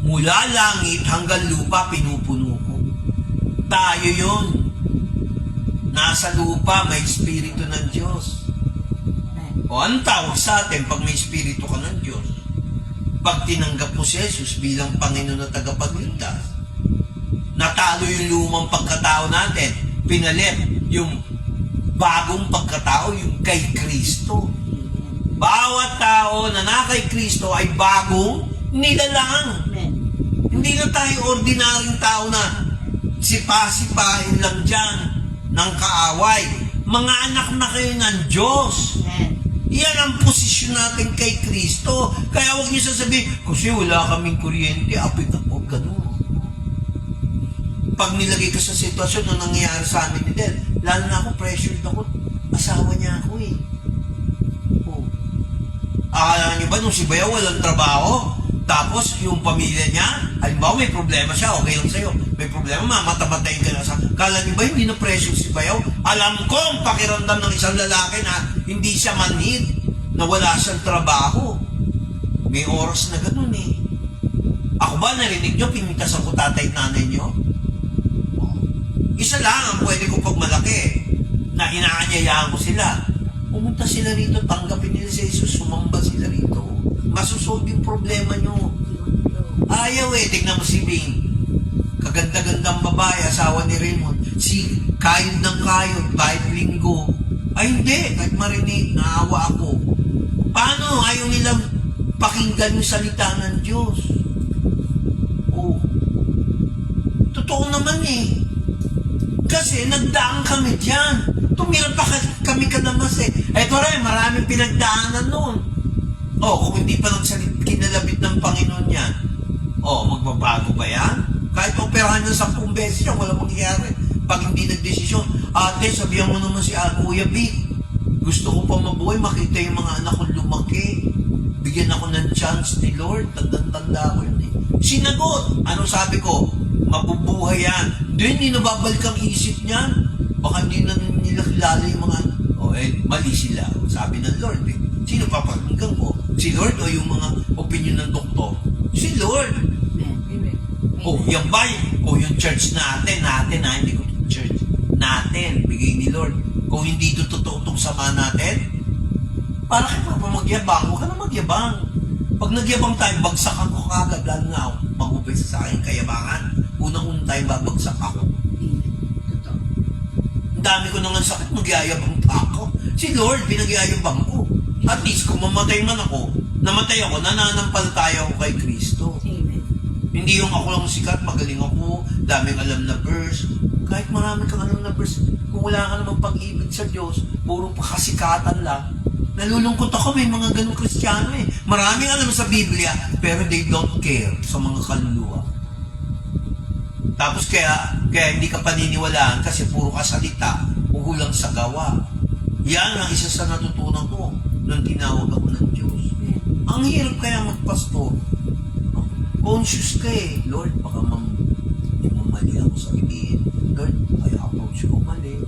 mula langit hanggang lupa, pinupuno ko. Tayo yun. Nasa lupa, may espiritu ng Diyos. O ang tawag sa atin pag may espiritu ka ng Diyos, pag tinanggap mo si Jesus bilang Panginoon at tagapagligtas, natalo yung lumang pagkatao natin, pinalit yung bagong pagkatao, yung kay Kristo. Bawat tao na kay Kristo ay bagong nilalang. Amen. Hindi na tayo ordinaryong tao na sipa-sipahin lang dyan ng kaaway. Mga anak na kayo ng Diyos. Amen. Yan ang posisyon natin kay Kristo. Kaya huwag niyo sasabihin, kasi wala kaming kuryente, apit ako, ganun. Pag nilagay ka sa sitwasyon na nangyayari sa amin ni Del, lalo na ako, pressured ako, asawa niya ako eh. Oh. Akala niyo ba nung si Bayaw walang trabaho? Tapos yung pamilya niya, halimbawa may problema siya, okay lang sa'yo. May problema, matamatay ka na sa... Kala niyo ba hindi na pressure si Bayaw? Alam ko ang pakiramdam ng isang lalaki na hindi siya manhid, na wala siyang trabaho. May oras na ganun eh. Ako ba narinig niyo, pinitasan ko tatay at nanay niyo? Isa lang ang pwede ko pagmalaki, na inaanyayahan ko sila. Pumunta sila rito, tanggapin nila si Jesus, sumamba sila rito. Masusolve yung problema nyo. Ayaw eh, tignan mo si Bing. Kaganda-gandang babae, asawa ni Raymond. Si kayod ng kayod, kahit linggo. Ay hindi, kahit marinig, naawa ako. Paano? Ayaw nila pakinggan yung salita ng Diyos. Oh. Totoo naman eh. Kasi nagdaan kami dyan. Tumira pa kami kadamas eh. Ito rin, maraming pinagdaanan noon. Oh, kung hindi pa kinalabit ng Panginoon yan, oh, magbabago ba yan? Kahit operahan ng 10 beses yan, walang mangyayari. Pag hindi nagdesisyon, ate, sabihan mo naman si Kuya Vic, gusto ko pa mabuhay, makita yung mga anak ko lumaki. Bigyan ako ng chance ni Lord. Tanda ko yun eh. Sinagot. Ano sabi ko? Mabubuhay yan. Hindi nababalik ang isip niyan. Baka hindi na nila kilala yung mga... O mali sila. Sabi ng Lord eh. Sino papakinggan ko? Si Lord o yung mga opinion ng doktor? Si Lord. O yan ba? O yung church natin hindi ko church. Natin, bigay ni Lord. Kung hindi ito totoo itong sama natin, para kayo pa magyabang, huwag ka na magyabang. Pag nagyabang tayo, bagsakan ko kagad, lalo na ako, mag-ubay sa akin kayabangan, unang-unang tayo babagsak ako. Ang dami ko nang sakit, magyayabang pa ako. Si Lord, pinagyayabang ko. At least, kung mamatay man ako, namatay ako, nananampalataya ako kay Kristo. Hindi yung ako lang sikat, magaling ako, daming alam na verse. Kahit marami kang alam na verse, kung wala ka namang pag-ibig sa Diyos, puro pakasikatan lang. Nalulungkot ako, may mga ganong Kristiyano eh. Maraming alam sa Biblia, pero they don't care sa mga kaluluwa. Tapos kaya hindi ka paniniwalaan kasi puro ka salita, ugulang sa gawa. Yan ang isa sa natutunan ko nung tinawag ako ng Diyos. Ang hirap kaya magpastor. Conscious ka eh. Lord, baka mali ako sa sabihin. Lord, kaya approach ko mali.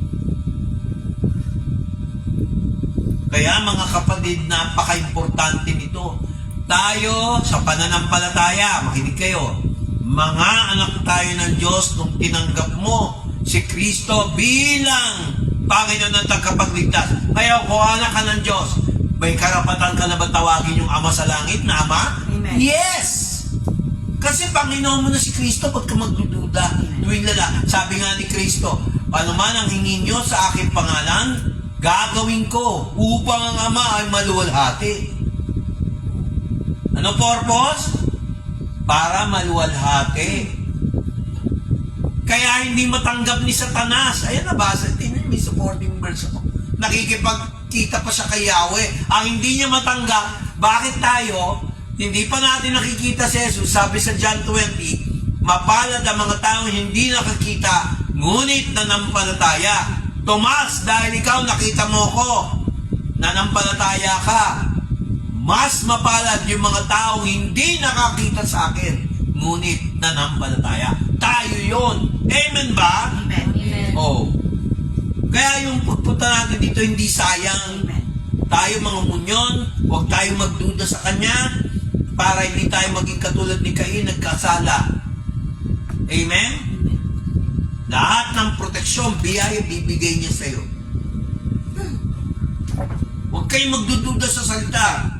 Kaya mga kapatid, napaka-importante nito. Tayo sa pananampalataya, makinig kayo, mga anak tayo ng Diyos nung tinanggap mo si Kristo bilang Panginoon at tagapagligtas. Kaya kung anak ka ng Diyos, may karapatan ka na ba tawagin yung Ama sa Langit na Ama? Amen. Yes! Kasi Panginoon mo na si Kristo, pag ka magdududa, tuwing lala. Sabi nga ni Kristo, ano man ang hingin nyo sa aking pangalan, gagawin ko upang ang Ama ay maluwalhati. Ano purpose? Para maluwalhati. Kaya hindi matanggap ni Satanas. Ayan, nabasa. Tingnan, may supporting verse ako. Nakikipagkita pa siya kay Yahweh. Ang hindi niya matanggap, bakit tayo, hindi pa natin nakikita si Jesus? Sabi sa John 20, mapalad ang mga taong hindi nakakita, ngunit nanampalataya. Tomas, dahil ikaw nakita mo ko, nanampalataya ka. Mas mapalad yung mga taong hindi nakakita sa akin, ngunit nanampalataya. Tayo yon. Amen ba? Amen. Oh. Kaya yung pagpunta natin dito hindi sayang. Amen. Tayo mga munyon, huwag tayong magduda sa Kanya para hindi tayo maging katulad ni Cain, nagkasala. Amen? Lahat ng proteksyon, biyaya, bibigay niya sa iyo. Huwag kayong magdududa sa salita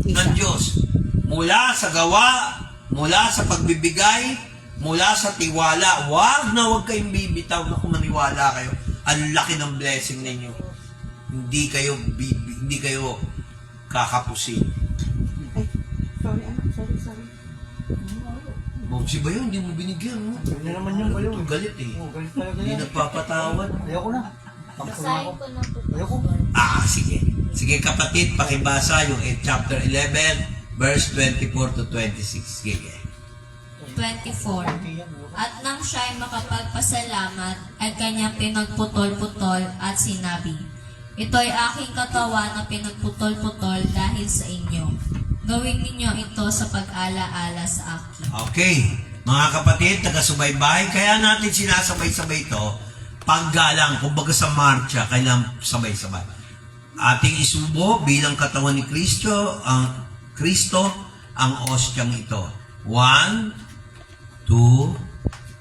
ng Diyos. Mula sa gawa, mula sa pagbibigay, mula sa tiwala. Huwag kayong bibitaw na kung maniwala kayo. Ang laki ng blessing ninyo. Hindi kayo kakapusin. Sorry. Si Bayo, hindi mo binigyan, no? Hindi naman yung Bayo. Galit eh. Galit talaga Hindi yan. nagpapatawad. Ayoko na. Basahin ko na po. Ayoko. Sige. Sige kapatid, pakibasa yung chapter 11, verse 24 to 26. Sige. 24. At nang siya'y makapagpasalamat, ay kanyang pinagputol-putol at sinabi, ito'y aking katawan na pinagputol-putol dahil sa inyo. Gawin ninyo ito sa pag-ala-ala sa akin. Okay. Mga kapatid, taga-subaybay, kaya natin sinasabay-sabay ito. Paggalang, kumbaga sa marcha, kailangan sabay-sabay. Ating isubo bilang katawan ni Kristo, ang ostyang ito. 1, 2,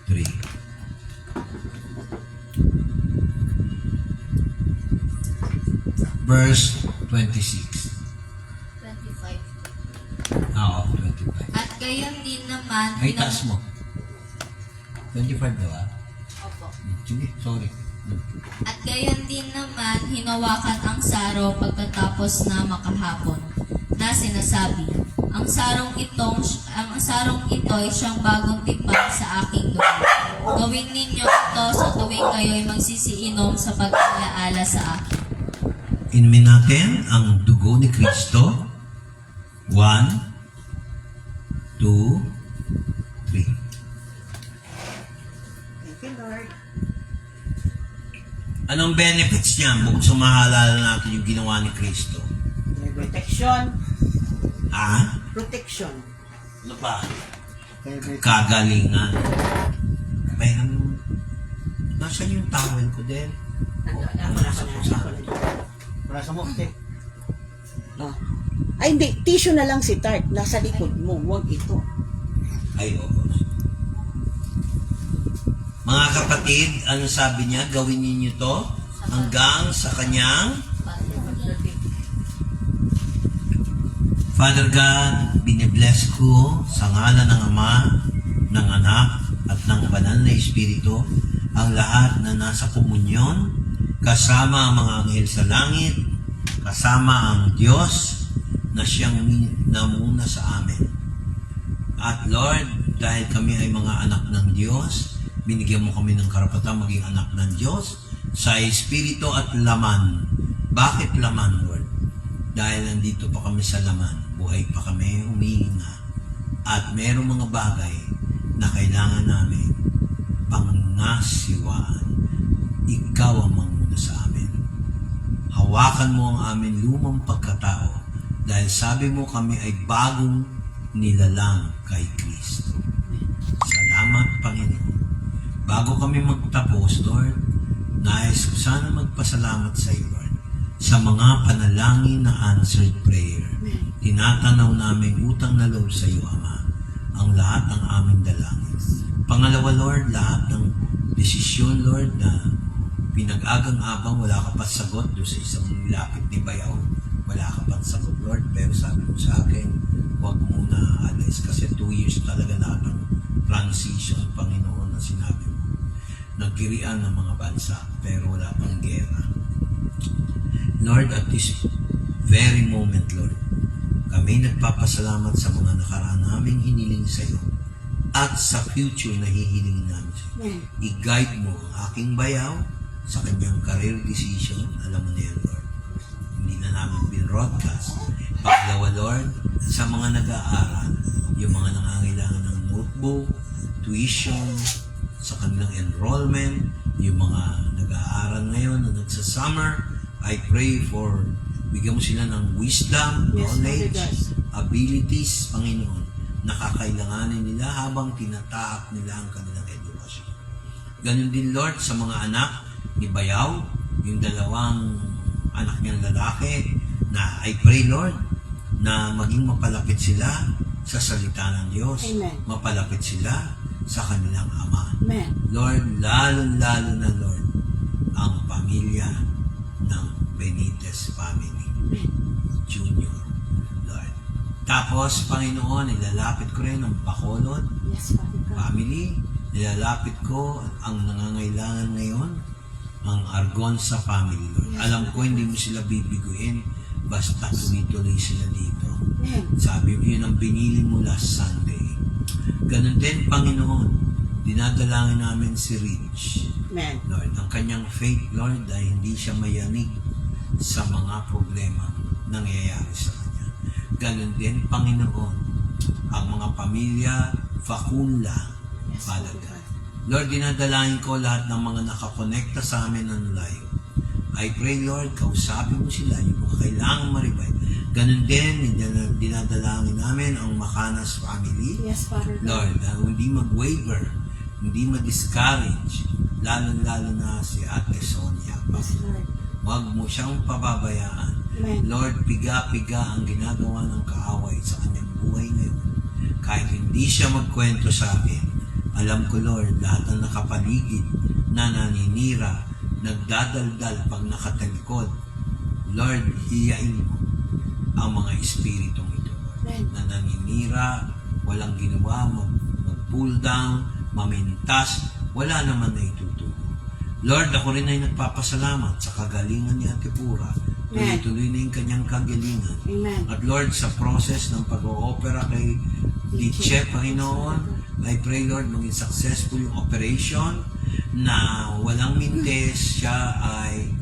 3. Verse 26. 25. Oo, 25. At gayon din naman, Ay, taas mo. 25 daw ah. Opo. Sige, sorry. At gayon din naman, hinawakan ang saro pagkatapos na makahapon, na sinasabi, Ang sarong ito ay siyang bagong tipan sa aking dugo. Gawin ninyo ito sa tuwing kayo ay magsisiinom sa pag-alaala sa akin. Inumin natin ang dugo ni Kristo. 1, 2, 3. Thank you, Lord. Anong benefits niya bukod sa mahalala natin yung ginawa ni Kristo? May protection. Protection. Ano pa? Favorite. Kagalingan. May nasaan yung towel ko din? Wala sa mo, te. Oh. Ay, hindi. Tissue na lang si Tart. Nasa likod mo. Huwag ito. Ay, oo. Mga kapatid, ano sabi niya? Gawin niyo to hanggang sa kanyang Father God, binibless ko sa ngalan ng Ama, ng Anak, at ng Banal na Espiritu ang lahat na nasa komunyon, kasama ang mga anghel sa langit, kasama ang Diyos na siyang namuna sa amin. At Lord, dahil kami ay mga anak ng Diyos, binigyan mo kami ng karapatan maging anak ng Diyos sa Espiritu at laman. Bakit laman, Lord? Dahil nandito pa kami sa laman, buhay pa kami, humihinga, at merong mga bagay na kailangan namin pangasiwaan. Ikaw ang manguna sa amin. Hawakan mo ang aming lumang pagkatao dahil sabi mo kami ay bagong nilalang kay Kristo. Salamat, Panginoon. Bago kami magtapos, Lord, nais ko sana magpasalamat sa iyo, Lord, sa mga panalangin na answered prayer. Tinatanaw namin utang na loob sa iyo, Ama, ang lahat ng aming dalangin. Pangalawa, Lord, lahat ng desisyon, Lord, na pinag-agang-abang, wala ka pa sagot doon sa isang lapit ni Bayaw. Wala ka pa sagot, Lord, pero sabi mo sa akin, huwag muna alis kasi 2 years talaga lahat ng transition, Panginoon, na sinabi mo. Nagkirian ng mga bansa, pero wala pang gera. Lord, at this very moment, Lord, kami nagpapasalamat sa mga nakaraan naming hiniling sa iyo at sa future na hihilingin namin sa iyo. I-guide mo ang aking bayaw sa kanyang career decision. Alam mo na yan, Lord. Hindi na namin bin-broadcast. Pangalawa, Lord, sa mga nag-aaral, yung mga nangangailangan ng notebook, tuition, sa kanilang enrollment, yung mga nag-aaral ngayon na nagsa-summer, I pray for bigyan mo sila ng wisdom, knowledge, abilities, Panginoon, na kakailanganin nila habang tinataak nila ang kanilang edukasyon. Ganun din, Lord, sa mga anak ni Bayaw, yung 2 anak niyang lalaki, na I pray, Lord, na maging mapalapit sila sa salita ng Diyos. Amen. Mapalapit sila sa kanilang Ama. Amen. Lord, lalo na, Lord, ang pamilya ng Benitez family. Junior, Lord. Tapos, Panginoon, nilalapit ko rin ang Bacolod Yes, Father God. family. Nilalapit ko ang nangangailangan ngayon, ang Argonza family, Lord. Alam ko, hindi mo sila bibiguin, basta tuloy-tuloy sila dito. Amen. Sabi mo, yun ang binili mo last Sunday. Ganun din, Panginoon, dinadalangin namin si Rich. Amen. Lord, ang kanyang faith, Lord, ay hindi siya mayanig sa mga problema nangyayari sa kanya. Ganon din, Panginoon, ang mga pamilya, Facunla, Father God. Lord, dinadalangin ko lahat ng mga nakakonekta sa amin ng live. I pray, Lord, kausapin mo sila, yung mga kailangan maribay. Ganon din, dinadalangin namin ang Macanas family. Yes, Father God. Lord, na hindi mag-waver, hindi ma-discourage, lalo-lalo na si Ate Sonia. Yes, Lord. Huwag mo siyang pababayaan. Amen. Lord, piga-piga ang ginagawa ng kaaway sa kanyang buhay ngayon. Kahit hindi siya magkwento sa akin, alam ko, Lord, lahat ng nakapaligid na naninira, nagdadaldal pag nakatalikod, Lord, hiyain mo ang mga espiritong ito, Lord, Amen. na naninira, walang ginawa, mag-pull down, mamintas, wala naman na itutubo. Lord, ako rin ay nagpapasalamat sa kagalingan ni Ate Pura Tuloy-tuloy na yung kanyang kagalingan. Amen. At Lord, sa process ng pag-o-opera kay Diche, Panginoon, I pray, Lord, maging successful yung operation na walang mintes, siya ay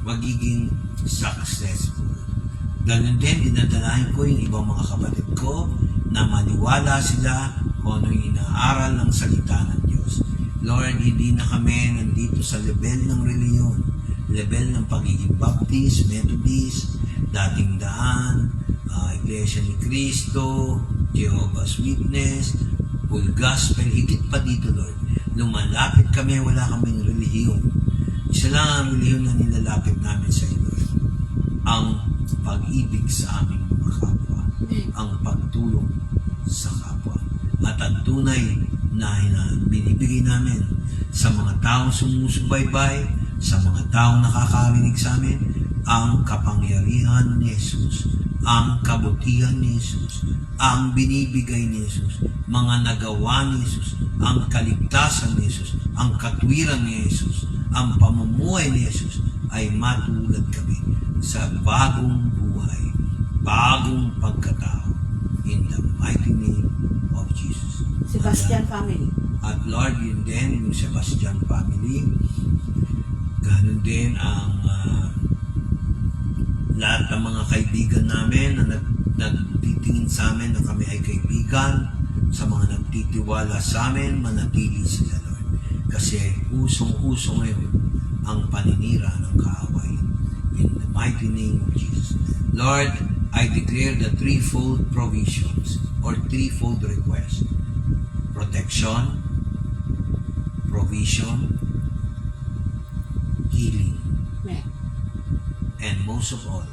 magiging successful. Ganun din, dinadalahin ko yung ibang mga kapatid ko na maniwala sila kung ano yung inaaral ng salita ng Diyos. Lord, hindi na kami nandito sa level ng reliyon, level ng pagiging Baptist, Methodist, dating daan, Iglesia ni Cristo, Jehovah's Witness, Full Gospel, higit pa dito, Lord. Lumalapit kami, wala kaming relihiyon. Isa lang ang relihiyon na nilalapit namin sa iyo, Lord. Ang pag-ibig sa aming mga kapwa, ang pagtulong sa kapwa, at ang tunay na binibigay namin sa mga taong sumusubaybay, sa mga taong nakakarinig sa amin, ang kapangyarihan ni Jesus, ang kabutihan ni Jesus, ang binibigay ni Jesus, mga nagawa ni Jesus, ang kaligtasan ni Jesus, ang katwiran ni Jesus, ang pamumuhay ni Jesus, ay matulad kami sa bagong buhay, bagong pagkatao, in the mighty name of Jesus. Sebastian family. At Lord, yun din, yung Sebastian family, ganun din ang lahat ng mga kaibigan namin na nagtitingin sa amin na kami ay kaibigan, sa mga nagtitiwala sa amin, manatili sila, Lord. Kasi usong-uso ngayon ang paninira ng kaaway. In the mighty name of Jesus. Lord, I declare the threefold provisions or threefold request. Protection, provision, healing, Amen. and most of all,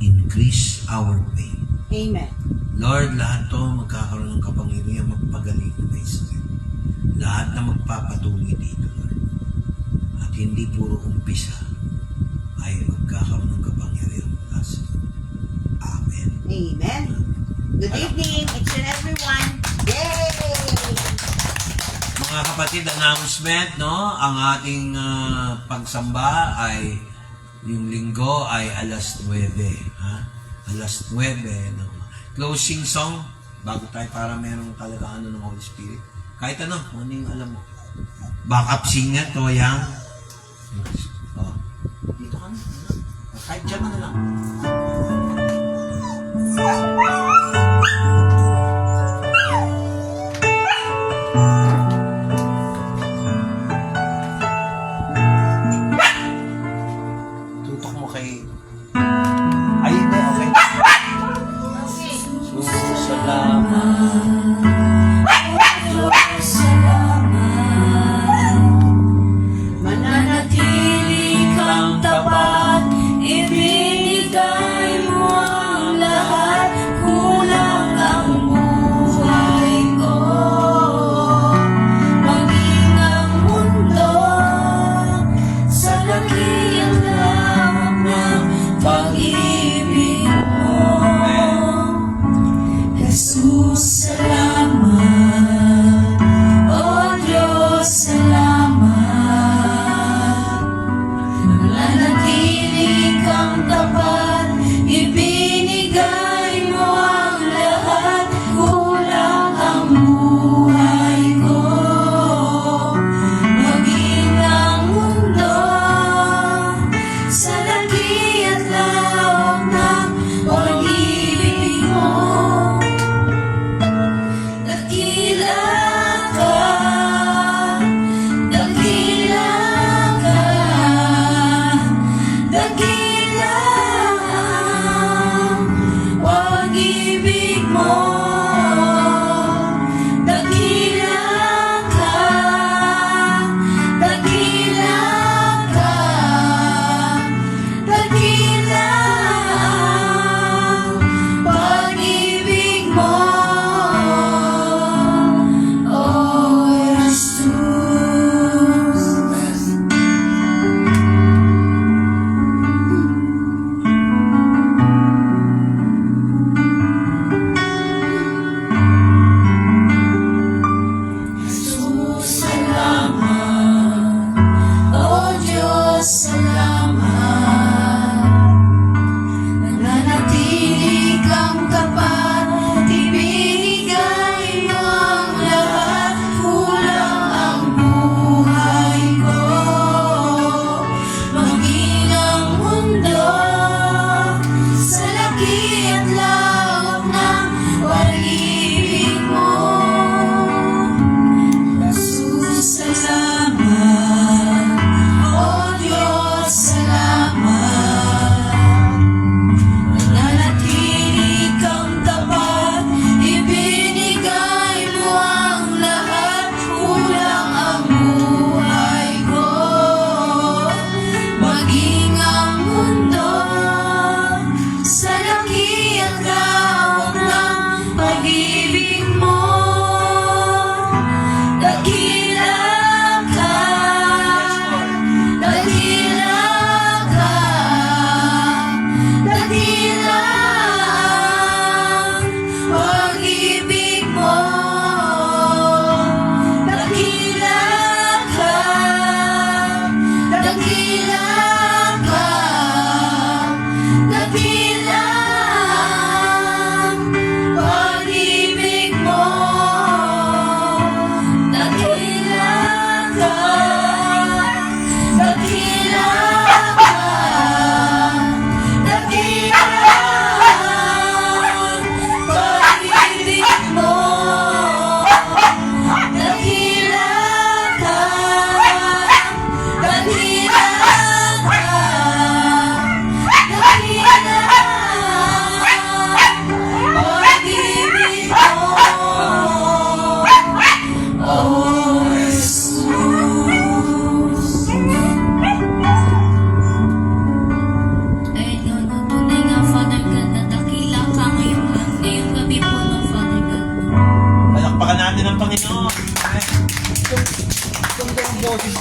increase our faith. Amen. Lord, lahat to magkakaroon ng kapangyarihan magpagaling na Israel. Lahat na magpapatuloy dito, Lord. At hindi puro umpisa ay magkakaroon ng kapangyarihan mula sa iyo. Amen. Amen. Good evening, each and everyone. Yay! Mga kapatid, announcement, no? Ang ating pagsamba ay yung linggo ay alas 9, ha? Alas 9 ng closing song bago tayo para merong talaga ano ng Holy Spirit. Kahit ano yung alam mo. Backup singer, Toyang. Oh. Dito ka na. Kahit dyan na lang. Tutok mo kay... Ay, hindi. Okay. Mananatili kang tapat, ibinigay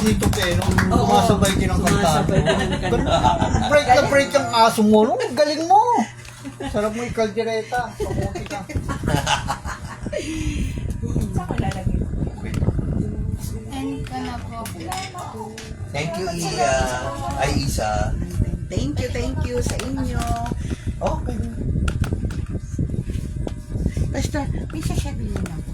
nito, Peno. Sumasabay din ang kantahan mo. Sumasabay din ang kantahan. Break na break ang aso mo. No? Galing mo. Sarap mo yung kaldereta. Pamuti ka. End ka na po. Thank you, Isa. Thank you sa inyo. Okay. Pastor, may sasabihin ako.